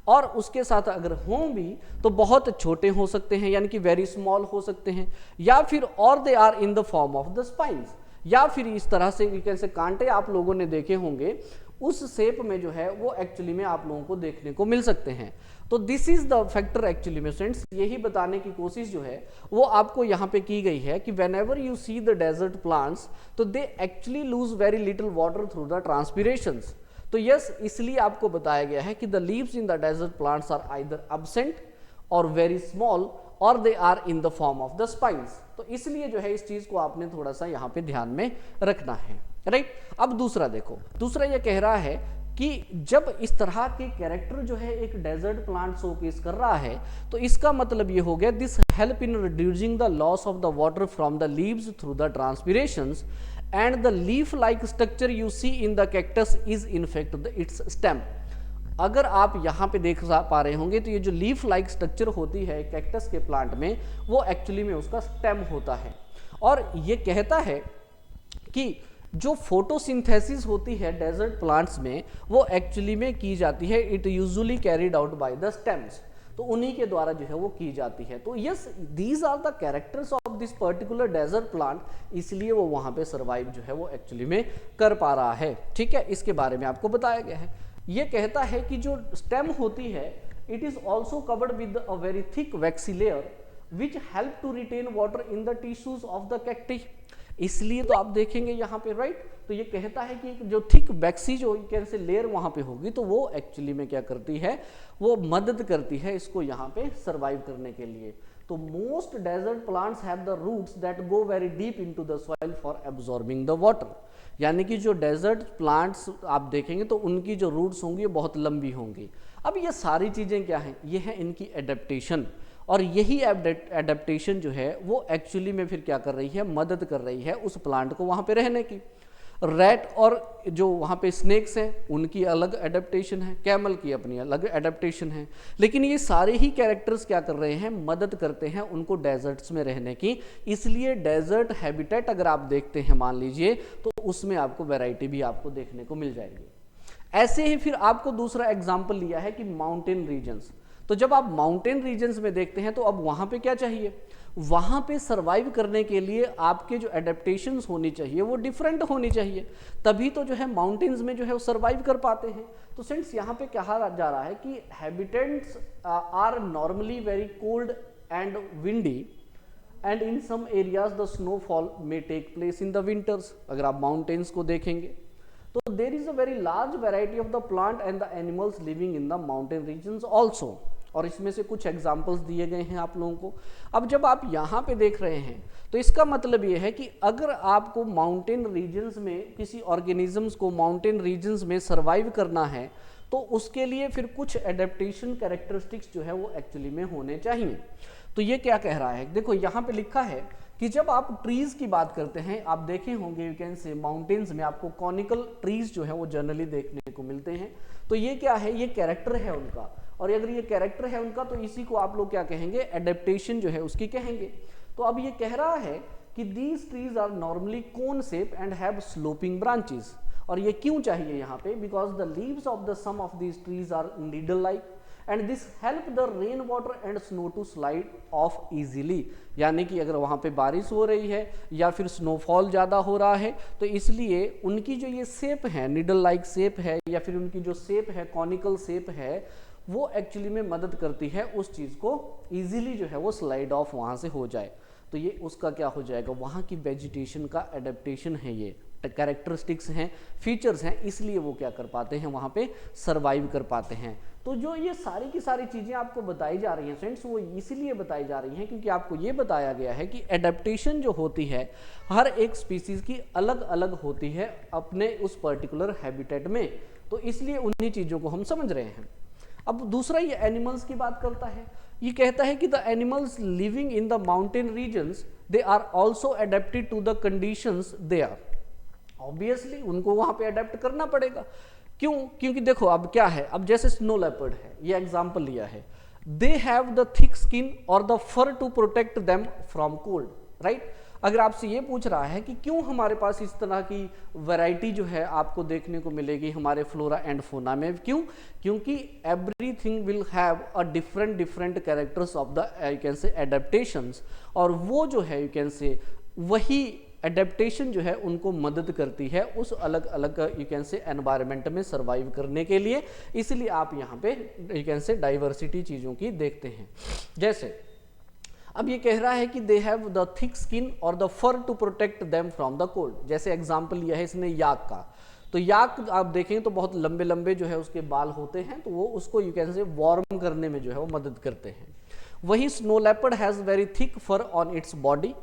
और उसके साथ अगर हों भी तो बहुत छोटे हो सकते हैं, यानी कि वेरी स्मॉल हो सकते हैं, या फिर और they are in the form of the spines, या फिर इस तरह से कैसे कांटे आप लोगों ने देखे होंगे उस शेप में जो है वो एक्चुअली में आप लोगों को देखने को मिल सकते हैं। तो this is the factor actually में फ्रेंड्स, यही बताने की कोशिश जो है वो आपको यहाँ पे की गई है कि whenever you see the desert plants तो they actually lose very little water through the transpirations. तो यस, इसलिए आपको बताया गया है कि the leaves in the desert plants are either absent और वेरी स्मॉल और they are in the form of the spines. तो इसलिए जो है इस चीज को आपने थोड़ा सा यहाँ पे ध्यान में रखना है, राइट। अब दूसरा देखो, दूसरा ये कह रहा है कि जब इस तरह के कैरेक्टर जो है एक डेजर्ट प्लांट शोकेस कर रहा है तो इसका मतलब ये हो गया this help in reducing the loss of the water from the leaves through the transpirations and the leaf like structure you see in the cactus is in fact its stem. अगर आप यहाँ पे देख पा रहे होंगे तो ये जो लीफ लाइक स्ट्रक्चर होती है कैक्टस के प्लांट में वो एक्चुअली में उसका स्टेम होता है। और ये कहता है कि जो फोटोसिंथेसिस होती है डेजर्ट प्लांट्स में वो एक्चुअली में की जाती है, it usually carried out by the stems, तो उन्हीं के द्वारा जो है वो की जाती है। तो yes, these are the characters of this particular desert plant, इसलिए वो वहां पे सर्वाइव जो है वो एक्चुअली में कर पा रहा है। ठीक है, इसके बारे में आपको बताया गया है। ये कहता है कि जो स्टेम होती है it is also covered with a very thick waxy layer which help to retain water in the tissues of the cacti. इसलिए तो आप देखेंगे यहाँ पे राइट, तो ये कहता है कि जो थिक वैक्सी जो कैसे लेयर वहां पे होगी तो वो एक्चुअली में क्या करती है, वो मदद करती है इसको यहाँ पे सरवाइव करने के लिए। तो most desert plants have the roots that go very deep into the soil for absorbing the water. यानी कि जो डेजर्ट प्लांट्स आप देखेंगे तो उनकी जो रूट्स होंगी बहुत लंबी होंगी। अब ये सारी चीजें क्या हैं, ये है इनकी एडेप्टेशन, और यही एडेप्टेशन जो है वो एक्चुअली में फिर क्या कर रही है, मदद कर रही है उस प्लांट को वहां पे रहने की। रैट और जो वहाँ पे स्नेक्स हैं उनकी अलग एडेप्टेशन है, कैमल की अपनी अलग एडेप्टेशन है, लेकिन ये सारे ही कैरेक्टर्स क्या कर रहे हैं, मदद करते हैं उनको डेजर्ट्स में रहने की। इसलिए डेजर्ट हैबिटेट अगर आप देखते हैं मान लीजिए तो उसमें आपको वैरायटी भी आपको देखने को मिल जाएगी। ऐसे ही फिर आपको दूसरा एग्जाम्पल लिया है कि माउंटेन रीजन्स। तो जब आप माउंटेन रीजन्स में देखते हैं तो अब वहां पे क्या चाहिए, वहां पे सरवाइव करने के लिए आपके जो एडेप्टेशंस होनी चाहिए वो डिफरेंट होनी चाहिए, तभी तो जो है माउंटेन्स में जो है वो सरवाइव कर पाते हैं। तो सिंस यहाँ पे कहा जा रहा है कि habitats are normally very cold and windy and in some areas the snowfall may take place in the winters. अगर आप माउंटेन्स को देखेंगे तो there is a very large variety of the plant and the animals living in the mountain regions also. और इसमें से कुछ examples दिए गए हैं आप लोगों को। अब जब आप यहाँ पे देख रहे हैं तो इसका मतलब ये है कि अगर आपको माउंटेन रीजन्स में किसी ऑर्गेनिजम्स को माउंटेन रीजन्स में सरवाइव करना है तो उसके लिए फिर कुछ एडेप्टेशन कैरेक्टरिस्टिक्स जो है वो एक्चुअली में होने चाहिए। तो ये क्या कह रहा है, देखो यहाँ पे लिखा है कि जब आप ट्रीज की बात करते हैं, आप देखे होंगे यू कैन से माउंटेन्स में आपको कॉनिकल ट्रीज जो है वो जनरली देखने को मिलते हैं। तो ये क्या है, ये कैरेक्टर है उनका, और अगर ये कैरेक्टर है उनका तो इसी को आप लोग क्या कहेंगे, एडेप्टेशन जो है उसकी कहेंगे। तो अब ये कह रहा है कि these trees are normally cone shape and have sloping branches. और ये क्यों चाहिए यहाँ पे, because the leaves of the some of these trees are needle like and this help the rain water and snow to slide off easily. यानी कि अगर वहाँ पे बारिश हो रही है या फिर स्नोफॉल ज़्यादा हो रहा है तो इसलिए उनकी जो ये शेप है, नीडल लाइक शेप है, या फिर उनकी जो शेप है कॉनिकल शेप है, वो एक्चुअली में मदद करती है उस चीज़ को इजीली जो है वो स्लाइड ऑफ वहाँ से हो जाए। तो ये उसका क्या हो जाएगा, वहाँ की वेजिटेशन का एडेप्टेशन है, ये कैरेक्टरिस्टिक्स हैं, फीचर्स हैं, इसलिए वो क्या कर पाते हैं, वहाँ पे सरवाइव कर पाते हैं। तो जो ये सारी की सारी चीज़ें आपको बताई जा रही हैं फ्रेंड्स, वो इसीलिए बताई जा रही हैं क्योंकि आपको ये बताया गया है कि एडेप्टेशन जो होती है हर एक स्पीसीज़ की अलग अलग होती है अपने उस पर्टिकुलर हैबिटेट में। तो इसलिए उन्हीं चीज़ों को हम समझ रहे हैं। अब दूसरा ये एनिमल्स की बात करता है, ये कहता है कि the animals living in the mountain regions they are also adapted to the conditions they are. Obviously उनको वहां पे अडेप्ट करना पड़ेगा। क्यों, क्योंकि देखो अब क्या है, अब जैसे स्नो लेपर्ड है, ये एग्जांपल लिया है, they have the thick skin और the fur to protect them from cold, right. अगर आपसे ये पूछ रहा है कि क्यों हमारे पास इस तरह की वैरायटी जो है आपको देखने को मिलेगी हमारे फ्लोरा एंड फोना में, क्यों, क्योंकि everything will have a different characters of the you can से एडेप्टेशंस, और वो जो है यू कैन से वही एडेप्टेशन जो है उनको मदद करती है उस अलग अलग यू कैन से एनवायरनमेंट में सरवाइव करने के लिए। इसलिए आप यहाँ पे यू कैन से डाइवर्सिटी चीज़ों की देखते हैं। जैसे अब ये कह रहा है कि they have the thick skin और the fur to protect them from the cold. जैसे एग्जाम्पल लिया है इसने याक का, तो याक आप देखेंगे तो बहुत लंबे लंबे जो है उसके बाल होते हैं, तो वो उसको यू कैन से वार्म करने में जो है वो मदद करते हैं। वही snow leopard has very thick fur on its body,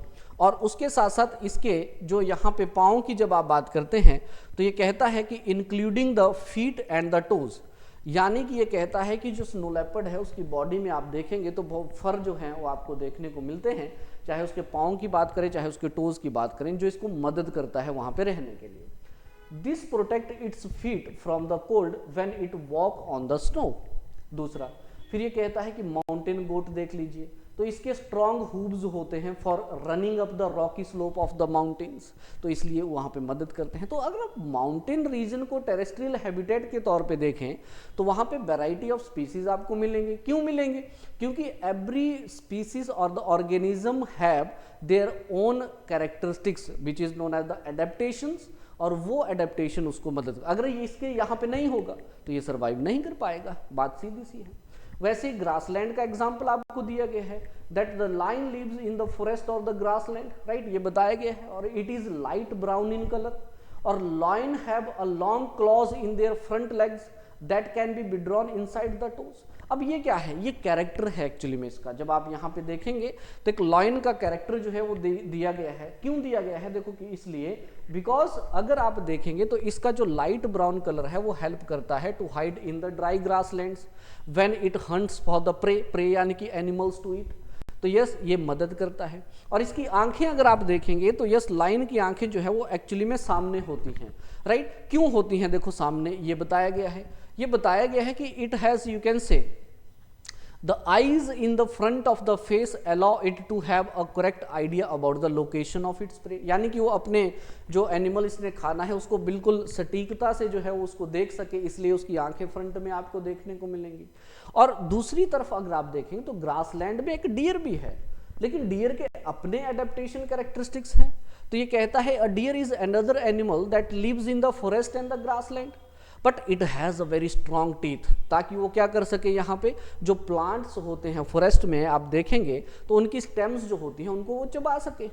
और उसके साथ साथ इसके जो यहाँ पे पाँव की जब आप बात करते हैं तो ये कहता है कि including the feet and the toes, यानी कि ये कहता है कि जो स्नो लेपर्ड है उसकी बॉडी में आप देखेंगे तो बहुत फर जो हैं वो आपको देखने को मिलते हैं, चाहे उसके पाँव की बात करें चाहे उसके टोज की बात करें, जो इसको मदद करता है वहाँ पे रहने के लिए। This protect its feet from the cold when it walk on the snow. दूसरा फिर ये कहता है कि माउंटेन गोट देख लीजिए, तो इसके स्ट्रॉन्ग हूव्स होते हैं for running up the Rocky slope of the mountains, तो इसलिए वहाँ पे मदद करते हैं। तो अगर आप माउंटेन रीजन को टेरेस्ट्रियल हैबिटेट के तौर पे देखें तो वहाँ पे वैरायटी ऑफ स्पीसीज आपको मिलेंगे। क्यों मिलेंगे, क्योंकि एवरी स्पीसीज और the organism have their own characteristics which is known as the adaptations, और वो एडेप्टेशन उसको मदद, अगर ये इसके यहाँ पे नहीं होगा तो ये सर्वाइव नहीं कर पाएगा, बात सीधी सी है। वैसे ही ग्रासलैंड का एग्जाम्पल आपको दिया गया है, that the lion lives in the forest of the grassland, right, ये बताया गया है, और it is light brown in colour, और lion have a long claws in their front legs that can be withdrawn inside the toes. अब ये क्या है, ये कैरेक्टर है एक्चुअली में इसका, जब आप यहाँ पे देखेंगे तो एक लायन का कैरेक्टर जो है वो दिया गया है। क्यों दिया गया है, देखो कि इसलिए बिकॉज अगर आप देखेंगे तो इसका जो लाइट ब्राउन कलर है वो हेल्प करता है to hide in the dry grasslands when it hunts for the prey यानी कि एनिमल्स टू ईट। तो यस, ये मदद करता है। और इसकी आंखें अगर आप देखेंगे तो यस, लायन की आंखें जो है वो एक्चुअली में सामने होती हैं, राइट। क्यों होती हैं, देखो सामने ये बताया गया है, ये बताया गया है कि it has, you can say, the eyes in the front of the face allow it to have a correct idea about the location of its prey, यानी कि वो अपने जो एनिमल इसने खाना है उसको बिल्कुल सटीकता से जो है वो उसको देख सके, इसलिए उसकी आंखें फ्रंट में आपको देखने को मिलेंगी। और दूसरी तरफ अगर आप देखें तो ग्रासलैंड में एक डियर भी है, लेकिन डियर के अपने एडेप्टेशन कैरेक्टरिस्टिक्स हैं। तो ये कहता है a deer is another animal that lives in the forest and the grassland but it has a very strong teeth, ताकि वो क्या कर सके, यहाँ पे जो प्लांट्स होते हैं फॉरेस्ट में आप देखेंगे तो उनकी स्टेम्स जो होती हैं उनको वो चबा सके।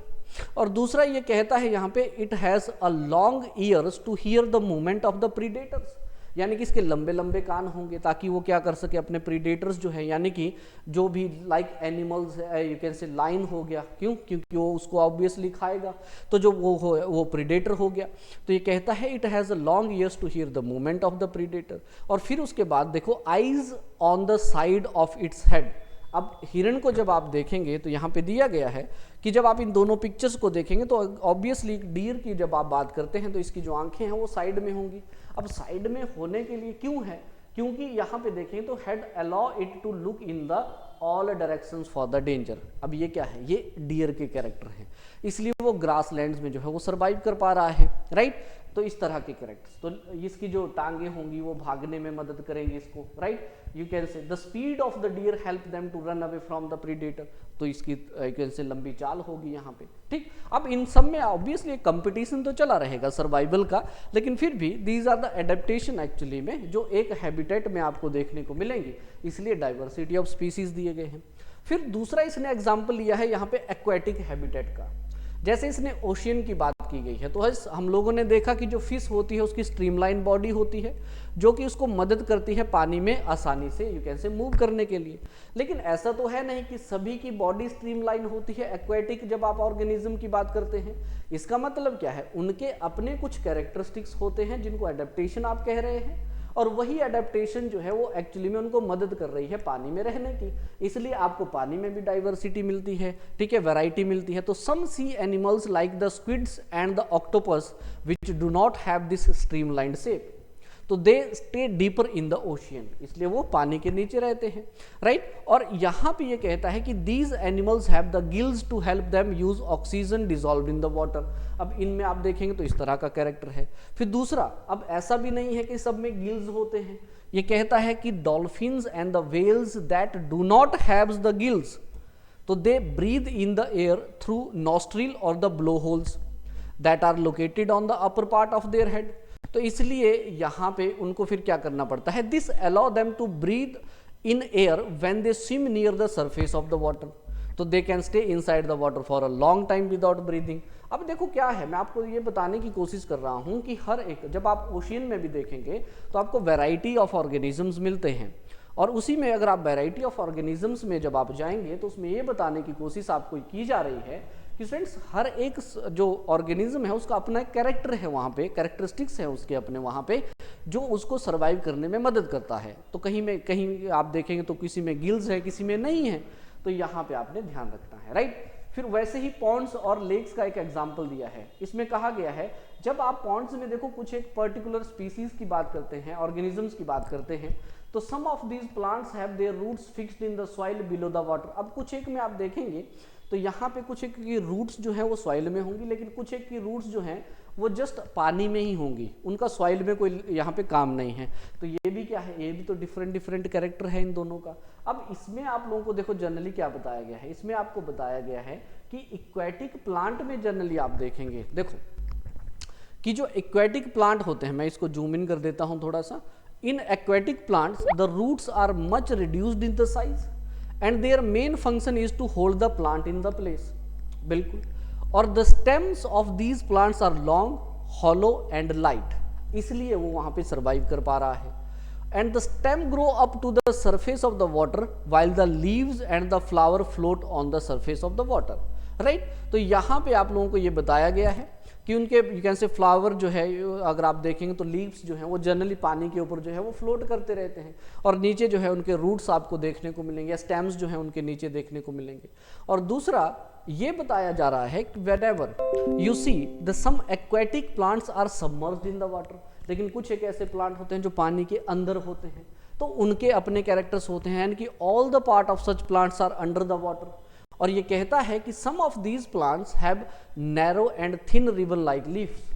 और दूसरा ये कहता है यहाँ पे it has a long ears to hear the movement of the predators, यानी कि इसके लंबे लंबे कान होंगे ताकि वो क्या कर सके, अपने प्रीडेटर्स जो है, यानी कि जो भी लाइक एनिमल्स है, यू कैन से लाइन हो गया, क्यों, क्योंकि वो उसको ऑब्वियसली खाएगा, तो जो वो प्रीडेटर हो गया। तो ये कहता है it has a long ears to hear the movement of the predator. और फिर उसके बाद देखो eyes on the side of its head. अब हिरण को जब आप देखेंगे तो यहाँ पे दिया गया है कि जब आप इन दोनों पिक्चर्स को देखेंगे तो ऑब्वियसली डियर की जब आप बात करते हैं तो इसकी जो आंखें हैं वो साइड में होंगी। अब साइड में होने के लिए क्यों है, क्योंकि यहाँ पे देखें तो head allow it to look in the all directions for the danger. अब ये क्या है, ये डियर के कैरेक्टर हैं, इसलिए वो ग्रासलैंड्स में जो है वो सर्वाइव कर पा रहा है, राइट। तो इस तरह के कैरेक्टर्स, तो इसकी जो टांगे होंगी वो भागने में मदद करेंगे इसको, राइट। You can say the speed of the deer help them to run away from the predator, तो इसकी यू कैन से लंबी चाल होगी यहाँ पे, ठीक। अब इन सब में ऑब्वियसली कंपटीशन तो चला रहेगा सर्वाइवल का, लेकिन फिर भी these are the adaptation actually में जो एक हैबिटेट में आपको देखने को मिलेंगे, इसलिए डाइवर्सिटी ऑफ स्पीसीज दिए गए हैं। फिर दूसरा इसने एग्जाम्पल लिया है यहाँ पे एक्वेटिक हैबिटेट का। जैसे इसने ओशियन की बात की गई है, तो हम लोगों ने देखा कि जो फिश होती है उसकी स्ट्रीमलाइन बॉडी होती है जो कि उसको मदद करती है पानी में आसानी से यू कैन से मूव करने के लिए। लेकिन ऐसा तो है नहीं कि सभी की बॉडी स्ट्रीमलाइन होती है एक्वेटिक जब आप ऑर्गेनिज्म की बात करते हैं। इसका मतलब क्या है, उनके अपने कुछ कैरेक्टरिस्टिक्स होते हैं जिनको एडेप्टेशन आप कह रहे हैं, और वही एडेप्टेशन जो है वो एक्चुअली में उनको मदद कर रही है पानी में रहने की, इसलिए आपको पानी में भी डाइवर्सिटी मिलती है, ठीक है, वैरायटी मिलती है। तो some sea animals like the squids and the octopus which do not have this streamlined shape, तो they stay deeper in the ocean, इसलिए वो पानी के नीचे रहते हैं, राइट। और यहाँ पे ये कहता है कि these animals have the gills to help them use oxygen dissolve in the water. अब इनमें आप देखेंगे तो इस तरह का कैरेक्टर है। फिर दूसरा, अब ऐसा भी नहीं है कि सब में गिल्स होते हैं, ये कहता है कि dolphins and the whales that do not have the gills, तो they breathe in the air through nostril और the blow holes that are located on the upper part of their head. तो इसलिए यहाँ पे उनको फिर क्या करना पड़ता है, this allow them to breathe in air when they swim near the surface of the water, तो they can stay inside the water for a long time without breathing. अब देखो क्या है, मैं आपको ये बताने की कोशिश कर रहा हूँ कि हर एक, जब आप ओशियन में भी देखेंगे तो आपको वैरायटी ऑफ ऑर्गेनिजम्स मिलते हैं, और उसी में अगर आप वैरायटी ऑफ ऑर्गेनिजम्स में जब आप जाएंगे तो उसमें ये बताने की कोशिश आपको की जा रही है कि फ्रेंड्स हर एक जो ऑर्गेनिज्म है उसका अपना एक कैरेक्टर है, वहाँ पे कैरेक्टरिस्टिक्स है उसके अपने वहाँ पे जो उसको सर्वाइव करने में मदद करता है। तो कहीं आप देखेंगे तो किसी में गिल्स है, किसी में नहीं है, तो यहाँ पे आपने ध्यान रखना है, राइट। फिर वैसे ही पॉन्ड्स और लेक्स का एक एग्जाम्पल दिया है, इसमें कहा गया है जब आप पॉन्ड्स में देखो कुछ एक पर्टिकुलर स्पीसीज की बात करते हैं, ऑर्गेनिजम्स की बात करते हैं, तो some of these plants have their roots fixed in the soil below the water. अब कुछ एक में आप देखेंगे तो यहाँ पे कुछ एक की रूट्स जो है वो सॉइल में होंगी, लेकिन कुछ एक की रूट्स जो हैं वो जस्ट पानी में ही होंगी, उनका सॉइल में कोई यहाँ पे काम नहीं है। तो ये भी क्या है, ये भी तो डिफरेंट कैरेक्टर है इन दोनों का। अब इसमें आप लोगों को देखो जनरली क्या बताया गया है, इसमें आपको बताया गया है कि इक्वेटिक प्लांट में जनरली आप देखेंगे, देखो कि जो इक्वेटिक प्लांट होते हैं, मैं इसको जूम इन कर देता हूँ थोड़ा सा, In aquatic plants, the roots are much reduced in the size and their main function is to hold the plant in the place. बिल्कुल. और the stems of these plants are long, hollow and light. इसलिए वो वहाँ पे survive कर पा रहा है. And the stem grow up to the surface of the water while the leaves and the flower float on the surface of the water. Right? तो यहाँ पे आप लोगों को ये बताया गया है कि उनके यू कैन से फ्लावर जो है, अगर आप देखेंगे तो लीव्स जो है वो जनरली पानी के ऊपर जो है वो फ्लोट करते रहते हैं और नीचे जो है उनके रूट्स आपको देखने को मिलेंगे या स्टेम्स जो है उनके नीचे देखने को मिलेंगे. और दूसरा ये बताया जा रहा है कि whenever you see the some aquatic plants are submerged in the water, लेकिन कुछ एक ऐसे प्लांट होते हैं जो पानी के अंदर होते हैं तो उनके अपने कैरेक्टर्स होते हैं, यानी कि all the part of such plants are under the water. और ये कहता है कि some of these plants have narrow and thin ribbon like leaves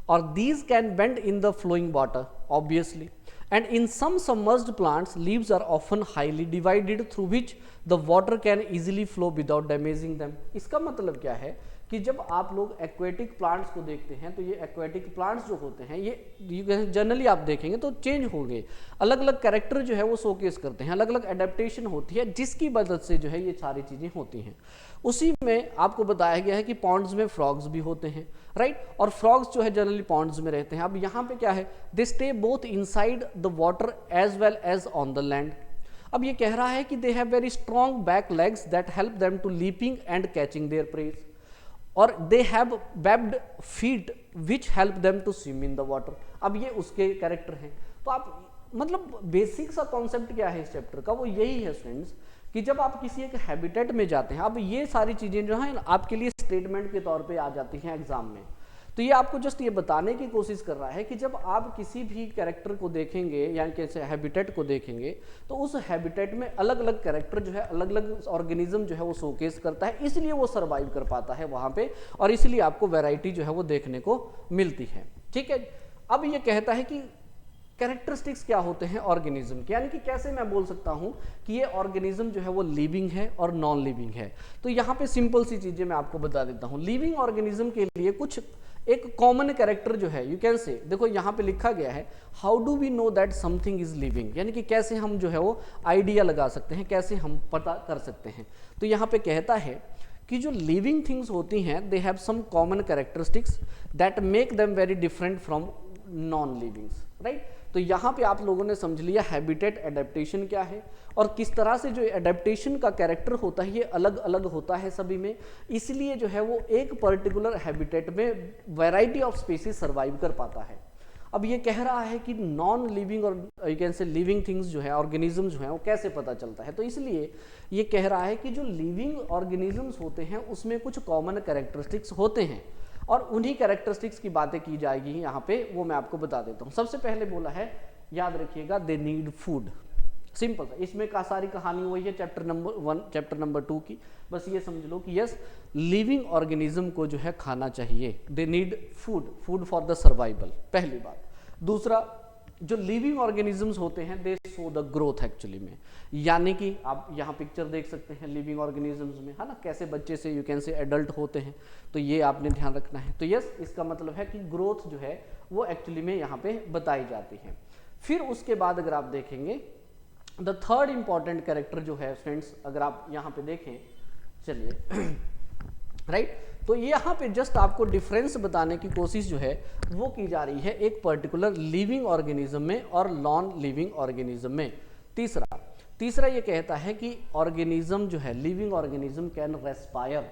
और these can bend in the flowing water obviously. And in some submerged plants, leaves are often highly divided through which the water can easily flow without damaging them. इसका मतलब क्या है कि जब आप लोग aquatic plants को देखते हैं तो ये एक्वेटिक प्लांट्स जो होते हैं ये जनरली आप देखेंगे तो चेंज होंगे, अलग अलग कैरेक्टर जो है वो शोकेस करते हैं, अलग अलग एडेप्टेशन होती है जिसकी मदद से जो है ये सारी चीज़ें होती हैं. उसी में आपको बताया गया है कि पॉन्ड्स में फ्रॉग्स भी होते हैं, राइट. और फ्रॉग्स जो है जनरली पॉन्ड्स में रहते हैं. अब यहाँ पे क्या है, they stay both inside the water as well as on the land. अब ये कह रहा है कि they have very strong back legs that help them to leaping and catching their preys और they have webbed feet which help them to swim in the water. अब ये उसके कैरेक्टर हैं. तो आप मतलब बेसिक सा कॉन्सेप्ट क्या है इस चैप्टर का, वो यही है स्टूडेंट्स कि जब आप किसी एक हैबिटेट में जाते हैं, अब ये सारी चीज़ें जो हैं आपके लिए स्टेटमेंट के तौर पे आ जाती हैं एग्जाम में. तो ये आपको जस्ट ये बताने की कोशिश कर रहा है कि जब आप किसी भी कैरेक्टर को देखेंगे या कैसे हैबिटेट को देखेंगे तो उस हैबिटेट में अलग अलग कैरेक्टर जो है, अलग अलग ऑर्गेनिज्म जो है वो शोकेस करता है, इसलिए वो सर्वाइव कर पाता है वहाँ पे और इसलिए आपको वैरायटी जो है वो देखने को मिलती है. ठीक है. अब ये कहता है कि कैरेक्टरिस्टिक्स क्या होते हैं ऑर्गेनिज्म के, यानी कि कैसे मैं बोल सकता हूं कि ये ऑर्गेनिज्म जो है वो लिविंग है और नॉन लिविंग है. तो यहाँ पे सिंपल सी चीजें मैं आपको बता देता हूं. लिविंग ऑर्गेनिज्म के लिए कुछ एक कॉमन कैरेक्टर जो है यू कैन से, देखो यहाँ पे लिखा गया है how do we know that something is living, यानी कि कैसे हम जो है वो आइडिया लगा सकते हैं, कैसे हम पता कर सकते हैं. तो यहाँ पे कहता है कि जो लिविंग थिंग्स होती हैं they have some common characteristics that make them very different from non livings, right. तो यहाँ पे आप लोगों ने समझ लिया हैबिटेट एडेप्टेशन क्या है और किस तरह से जो एडेप्टेशन का कैरेक्टर होता है ये अलग अलग होता है सभी में, इसलिए जो है वो एक पर्टिकुलर हैबिटेट में वैरायटी ऑफ स्पीसीज सर्वाइव कर पाता है. अब ये कह रहा है कि नॉन लिविंग और यू कैन से लिविंग थिंग्स जो है, ऑर्गेनिज्म जो है वो कैसे पता चलता है. तो इसलिए ये कह रहा है कि जो लिविंग ऑर्गेनिजम्स होते हैं उसमें कुछ कॉमन कैरेक्टरिस्टिक्स होते हैं और उन्हीं कैरेक्टरिस्टिक्स की बातें की जाएगी यहाँ पे, वो मैं आपको बता देता हूँ. सबसे पहले बोला है, याद रखिएगा, दे नीड फूड. सिंपल था. इसमें का सारी कहानी वही है चैप्टर नंबर 1 चैप्टर नंबर 2 की. बस ये समझ लो कि यस लिविंग ऑर्गेनिज्म को जो है खाना चाहिए. दे need food, food for the survival, पहली बात. दूसरा, जो लिविंग ऑर्गेनिजम्स होते हैं दे शो द ग्रोथ एक्चुअली में, यानी कि आप यहाँ पिक्चर देख सकते हैं लिविंग ऑर्गेनिजम्स में, है ना, कैसे बच्चे से यू कैन से एडल्ट होते हैं. तो ये आपने ध्यान रखना है. तो यस इसका मतलब है कि ग्रोथ जो है वो एक्चुअली में यहाँ पे बताई जाती है. फिर उसके बाद अगर आप देखेंगे द थर्ड इंपॉर्टेंट कैरेक्टर जो है फ्रेंड्स, अगर आप यहाँ पे देखें, चलिए राइट. तो यहाँ पे जस्ट आपको डिफरेंस बताने की कोशिश जो है वो की जा रही है एक पर्टिकुलर लिविंग ऑर्गेनिज्म में और नॉन लिविंग ऑर्गेनिज्म में. तीसरा ये कहता है कि ऑर्गेनिज्म जो है living organism can respire.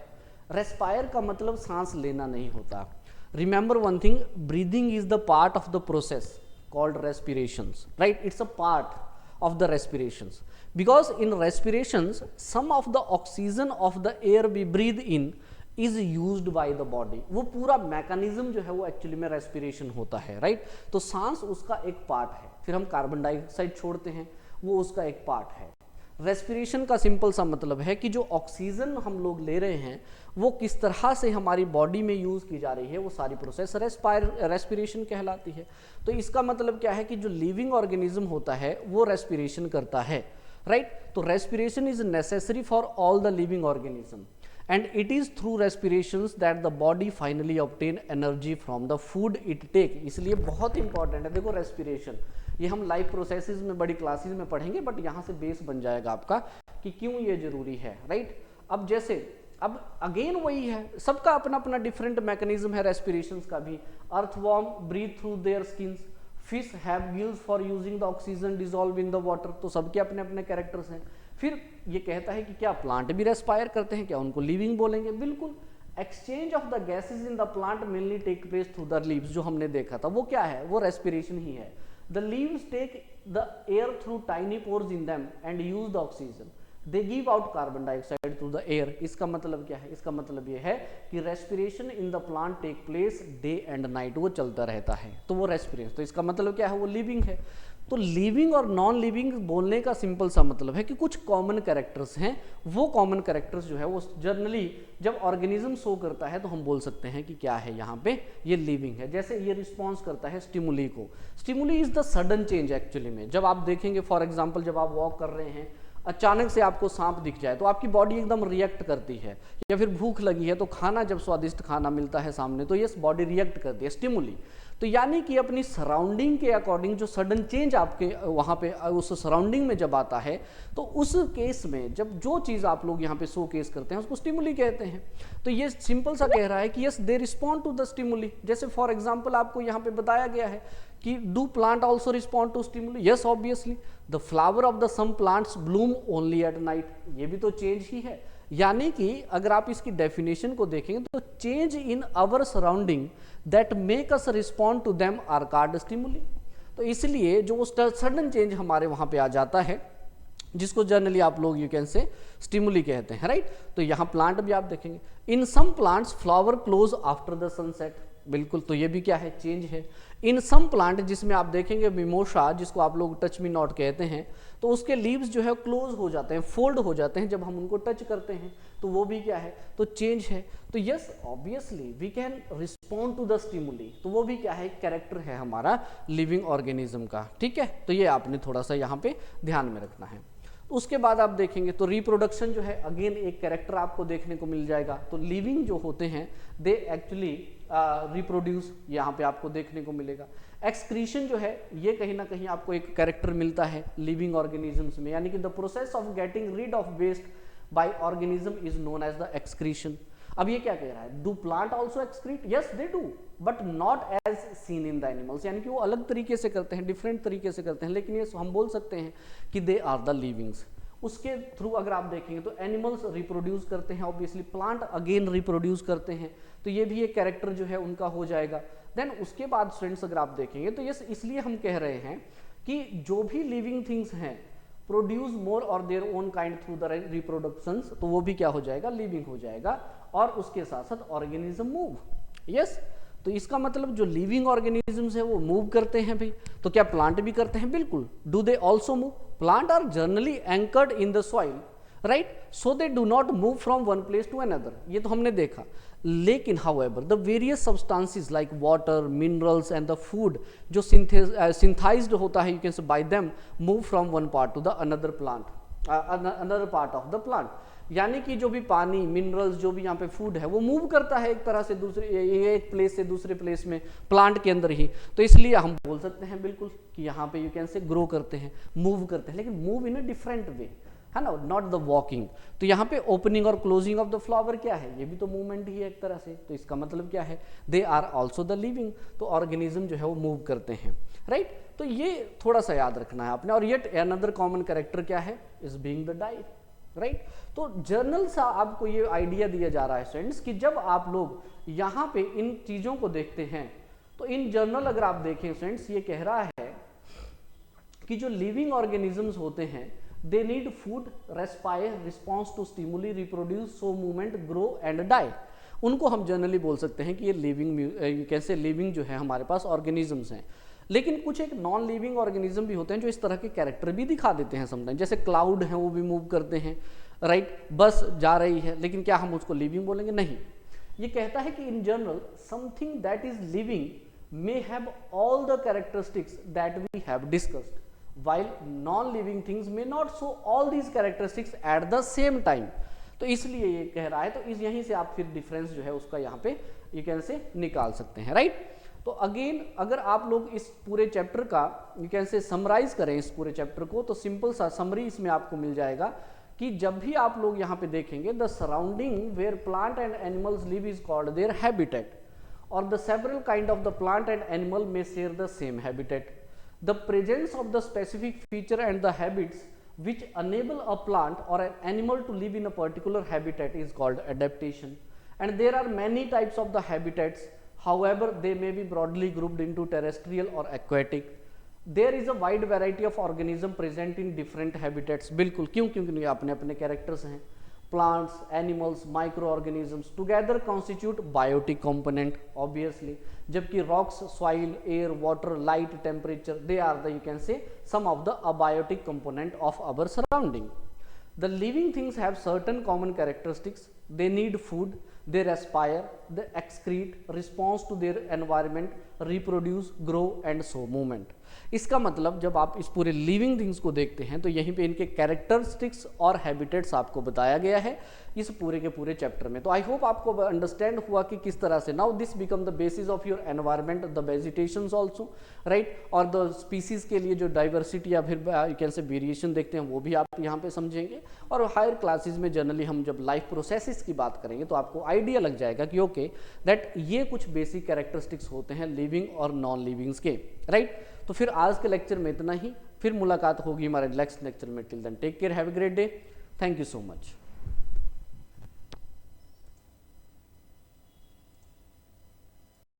Respire का मतलब सांस लेना नहीं होता. Remember one thing, breathing is the part of the process called respirations, right? It's a part of the respirations because in respirations some of the oxygen of the air we breathe in is used by the body. वो पूरा mechanism जो है वो actually में respiration होता है, right. तो सांस उसका एक पार्ट है. फिर हम कार्बन डाइऑक्साइड छोड़ते हैं, वो उसका एक पार्ट है. रेस्पिरेशन का सिंपल सा मतलब है कि जो ऑक्सीजन हम लोग ले रहे हैं वो किस तरह से हमारी बॉडी में यूज़ की जा रही है, वो सारी प्रोसेस रेस्पिरेशन कहलाती है. तो इसका मतलब क्या है कि जो लिविंग ऑर्गेनिज्म होता है वो रेस्पिरेशन करता है, राइट. तो respiration is necessary for all the living organism and it is through respirations that the body finally obtain energy from the food it take. इसलिए बहुत इंपॉर्टेंट है. देखो रेस्पिरेशन, ये हम लाइफ प्रोसेसेस में बड़ी क्लासेस में पढ़ेंगे, बट यहाँ से बेस बन जाएगा आपका कि क्यों ये जरूरी है, राइट। अब जैसे अब अगेन वही है, सबका अपना अपना डिफरेंट मैकेनिज्म है रेस्पिरेशन का भी। Earthworm breathe through their skins, fish have gills for using the oxygen dissolve in the water, तो सबके अपने अपने कैरेक्टर्स हैं। फिर ये कहता है कि क्या प्लांट भी रेस्पायर करते हैं, क्या उनको लिविंग बोलेंगे? बिल्कुल। Exchange of the gases in the plant mainly take place through the leaves, जो हमने देखा था वो क्या है, वो रेस्पिरेशन ही है। The leaves take the air through tiny pores in them and use the oxygen, they give out carbon dioxide through the air. इसका मतलब क्या है? इसका मतलब ये है कि respiration in the plant take place day and night, वो चलता रहता है, तो वो रेस्पिरेशन। तो इसका मतलब क्या है? वो लिविंग है। तो लिविंग और नॉन लिविंग बोलने का सिंपल सा मतलब है कि कुछ कॉमन कैरेक्टर्स हैं, वो कॉमन कैरेक्टर्स जो है वो जनरली जब ऑर्गेनिज्म शो करता है तो हम बोल सकते हैं कि क्या है, यहाँ पे ये लिविंग है। जैसे ये रिस्पॉन्स करता है स्टिमुली को। Stimuli is the sudden change actually में। जब आप देखेंगे फॉर एग्जाम्पल, जब आप वॉक कर रहे हैं, अचानक से आपको सांप दिख जाए तो आपकी बॉडी एकदम रिएक्ट करती है, या फिर भूख लगी है तो खाना, जब स्वादिष्ट खाना मिलता है सामने तो ये बॉडी रिएक्ट करती है, स्टिमुली। तो यानी कि अपनी सराउंडिंग के अकॉर्डिंग जो सडन चेंज आपके वहाँ पे उस सराउंडिंग में जब आता है, तो उस केस में जब जो चीज़ आप लोग यहाँ पे शो केस करते हैं उसको स्टिमुली कहते हैं। तो ये सिंपल सा कह रहा है कि yes they respond to the stimuli. जैसे फॉर एग्जाम्पल आपको यहाँ पे बताया गया है कि do plant also respond to stimuli? Yes obviously. The flower of the some plants bloom only at night, ये भी तो चेंज ही है। यानी कि अगर आप इसकी डेफिनेशन को देखेंगे तो change in our surrounding that make us respond to them are called stimuli. तो इसलिए जो सडन चेंज हमारे वहां पे आ जाता है, जिसको जनरली आप लोग यू कैन से स्टिमुली कहते हैं, राइट। तो यहाँ प्लांट भी आप देखेंगे, in some plants flower close after the sunset, बिल्कुल। तो ये भी क्या है? चेंज है। इन सम प्लांट, जिसमें आप देखेंगे मिमोशा, जिसको आप लोग टच मी नॉट कहते हैं, तो उसके लीव्स जो है क्लोज हो जाते हैं, फोल्ड हो जाते हैं जब हम उनको टच करते हैं, तो वो भी क्या है? तो चेंज है। तो yes obviously we can respond to the stimuli, तो वो भी क्या है? कैरेक्टर है हमारा लिविंग ऑर्गेनिज्म का, ठीक है। तो ये आपने थोड़ा सा यहाँ पे ध्यान में रखना है। उसके बाद आप देखेंगे तो रिप्रोडक्शन जो है, अगेन एक कैरेक्टर आपको देखने को मिल जाएगा। तो लिविंग जो होते हैं दे एक्चुअली रिप्रोड्यूस, यहाँ पे आपको देखने को मिलेगा। एक्सक्रीशन जो है, ये कहीं ना कहीं आपको एक कैरेक्टर मिलता है लिविंग ऑर्गेनिजम्स में, यानी कि the process of getting rid of waste by organism is known as the excretion. अब ये क्या कह रहा है? Do plant also excrete? Yes they do, but not as seen in the animals, यानी कि वो अलग तरीके से करते हैं, डिफरेंट तरीके से करते हैं, लेकिन ये हम बोल सकते हैं कि दे आर द लिविंग्स। उसके थ्रू अगर आप देखेंगे तो एनिमल्स रिप्रोड्यूस करते हैं, ऑब्वियसली प्लांट अगेन रिप्रोड्यूस करते हैं, तो ये भी एक कैरेक्टर जो है उनका हो जाएगा। देन उसके बाद स्टूडेंट्स अगर आप देखेंगे तो यस, इसलिए हम कह रहे हैं कि जो भी लिविंग थिंग्स हैं प्रोड्यूस मोर और their own kind through the reproductions, तो वो भी क्या हो जाएगा? लिविंग हो जाएगा। और उसके साथ साथ ऑर्गेनिज्म मूव, यस। तो इसका मतलब जो लिविंग ऑर्गेनिजम्स है वो मूव करते हैं भाई। तो क्या प्लांट भी करते हैं? बिल्कुल। Do they also move? Plant are generally anchored in the soil, right, so they do not move from one place to another, ये तो हमने देखा। लेकिन however the various substances like water, minerals and the food जो synthesized होता है, you can say by them, move from one part to the another plant, another part of the plant. यानी कि जो भी पानी, मिनरल्स, जो भी यहाँ पे फूड है वो मूव करता है एक तरह से दूसरे, एक प्लेस से दूसरे प्लेस में, प्लांट के अंदर ही। तो इसलिए हम बोल सकते हैं बिल्कुल कि यहाँ पे यू कैन से ग्रो करते हैं, मूव करते हैं, लेकिन मूव इन अ डिफरेंट वे, है ना, नॉट द वॉकिंग। तो यहाँ पे ओपनिंग और क्लोजिंग ऑफ द फ्लावर क्या है? ये भी तो मूवमेंट ही है एक तरह से। तो इसका मतलब क्या है? They are also the living. तो ऑर्गेनिज्म जो है वो मूव करते हैं, राइट। तो ये थोड़ा सा याद रखना है आपने। और येट अनदर कॉमन कैरेक्टर क्या है? Is being the die, right. तो जर्नल सा आपको ये आइडिया दिया जा रहा है स्टूडेंट्स कि जब आप लोग यहाँ पे इन चीजों को देखते हैं तो इन जर्नल अगर आप देखें स्टूडेंट्स, ये कह रहा है कि जो लिविंग ऑर्गेनिजम्स होते हैं they need food, respire, response to stimuli, reproduce, show movement, grow and die. उनको हम जनरली बोल सकते हैं कि ये लिविंग, कैसे लिविंग जो है हमारे पास ऑर्गेनिजम्स हैं। लेकिन कुछ एक नॉन लिविंग ऑर्गेनिज्म भी होते हैं जो इस तरह के कैरेक्टर भी दिखा देते हैं समटाइम, जैसे क्लाउड हैं वो भी मूव करते हैं, राइट। बस जा रही है, लेकिन क्या हम उसको लिविंग बोलेंगे? नहीं। ये कहता है कि in general something that is living may have all the characteristics that we have discussed, while non-living things may not show all these characteristics at the same time. तो इसलिए ये कह रहा है, तो इस यहीं से आप फिर डिफरेंस जो है उसका यहाँ पे यू कैन से निकाल सकते हैं, राइट। तो अगेन अगर आप लोग इस पूरे चैप्टर का यू कैन से समराइज करें इस पूरे चैप्टर को, तो सिंपल सा समरी इसमें आपको मिल जाएगा कि जब भी आप लोग यहाँ पे देखेंगे the surrounding where plant and animals live is called their habitat, और the several kind of the plant and animal may share the same habitat. The presence of the specific feature and the habits which enable a plant or an animal to live in a particular habitat is called adaptation. And there are many types of the habitats, however they may be broadly grouped into terrestrial or aquatic. There is a wide variety of organism present in different habitats. बिल्कुल, क्यों? क्योंकि अपने अपने characters हैं. Plants, animals, microorganisms together constitute biotic component obviously, जबकि rocks, soil, air, water, light, temperature, they are the you can say some of the abiotic component of our surrounding. The living things have certain common characteristics. They need food, they respire, they excrete, response to their environment, reproduce, grow and show movement. इसका मतलब जब आप इस पूरे living things को देखते हैं तो यहीं पे इनके कैरेक्टरिस्टिक्स और हैबिटेट्स आपको बताया गया है इस पूरे के पूरे चैप्टर में. तो आई होप आपको अंडरस्टैंड हुआ कि किस तरह से now this become the basis of your environment, the vegetations also, right, और द स्पीसीज के लिए जो डाइवर्सिटी या फिर यू कैन से वेरिएशन देखते हैं वो भी आप यहाँ पे समझेंगे. और हायर क्लासेज में जनरली हम जब लाइफ प्रोसेसेस की बात करेंगे तो आपको आइडिया लग जाएगा कि ओके दैट ये कुछ बेसिक कैरेक्टरिस्टिक्स होते हैं लिविंग और नॉन लिविंग्स के, राइट. तो फिर आज के लेक्चर में इतना ही, फिर मुलाकात होगी हमारे नेक्स्ट लेक्चर में. Till then take care, have a great day, thank you so much.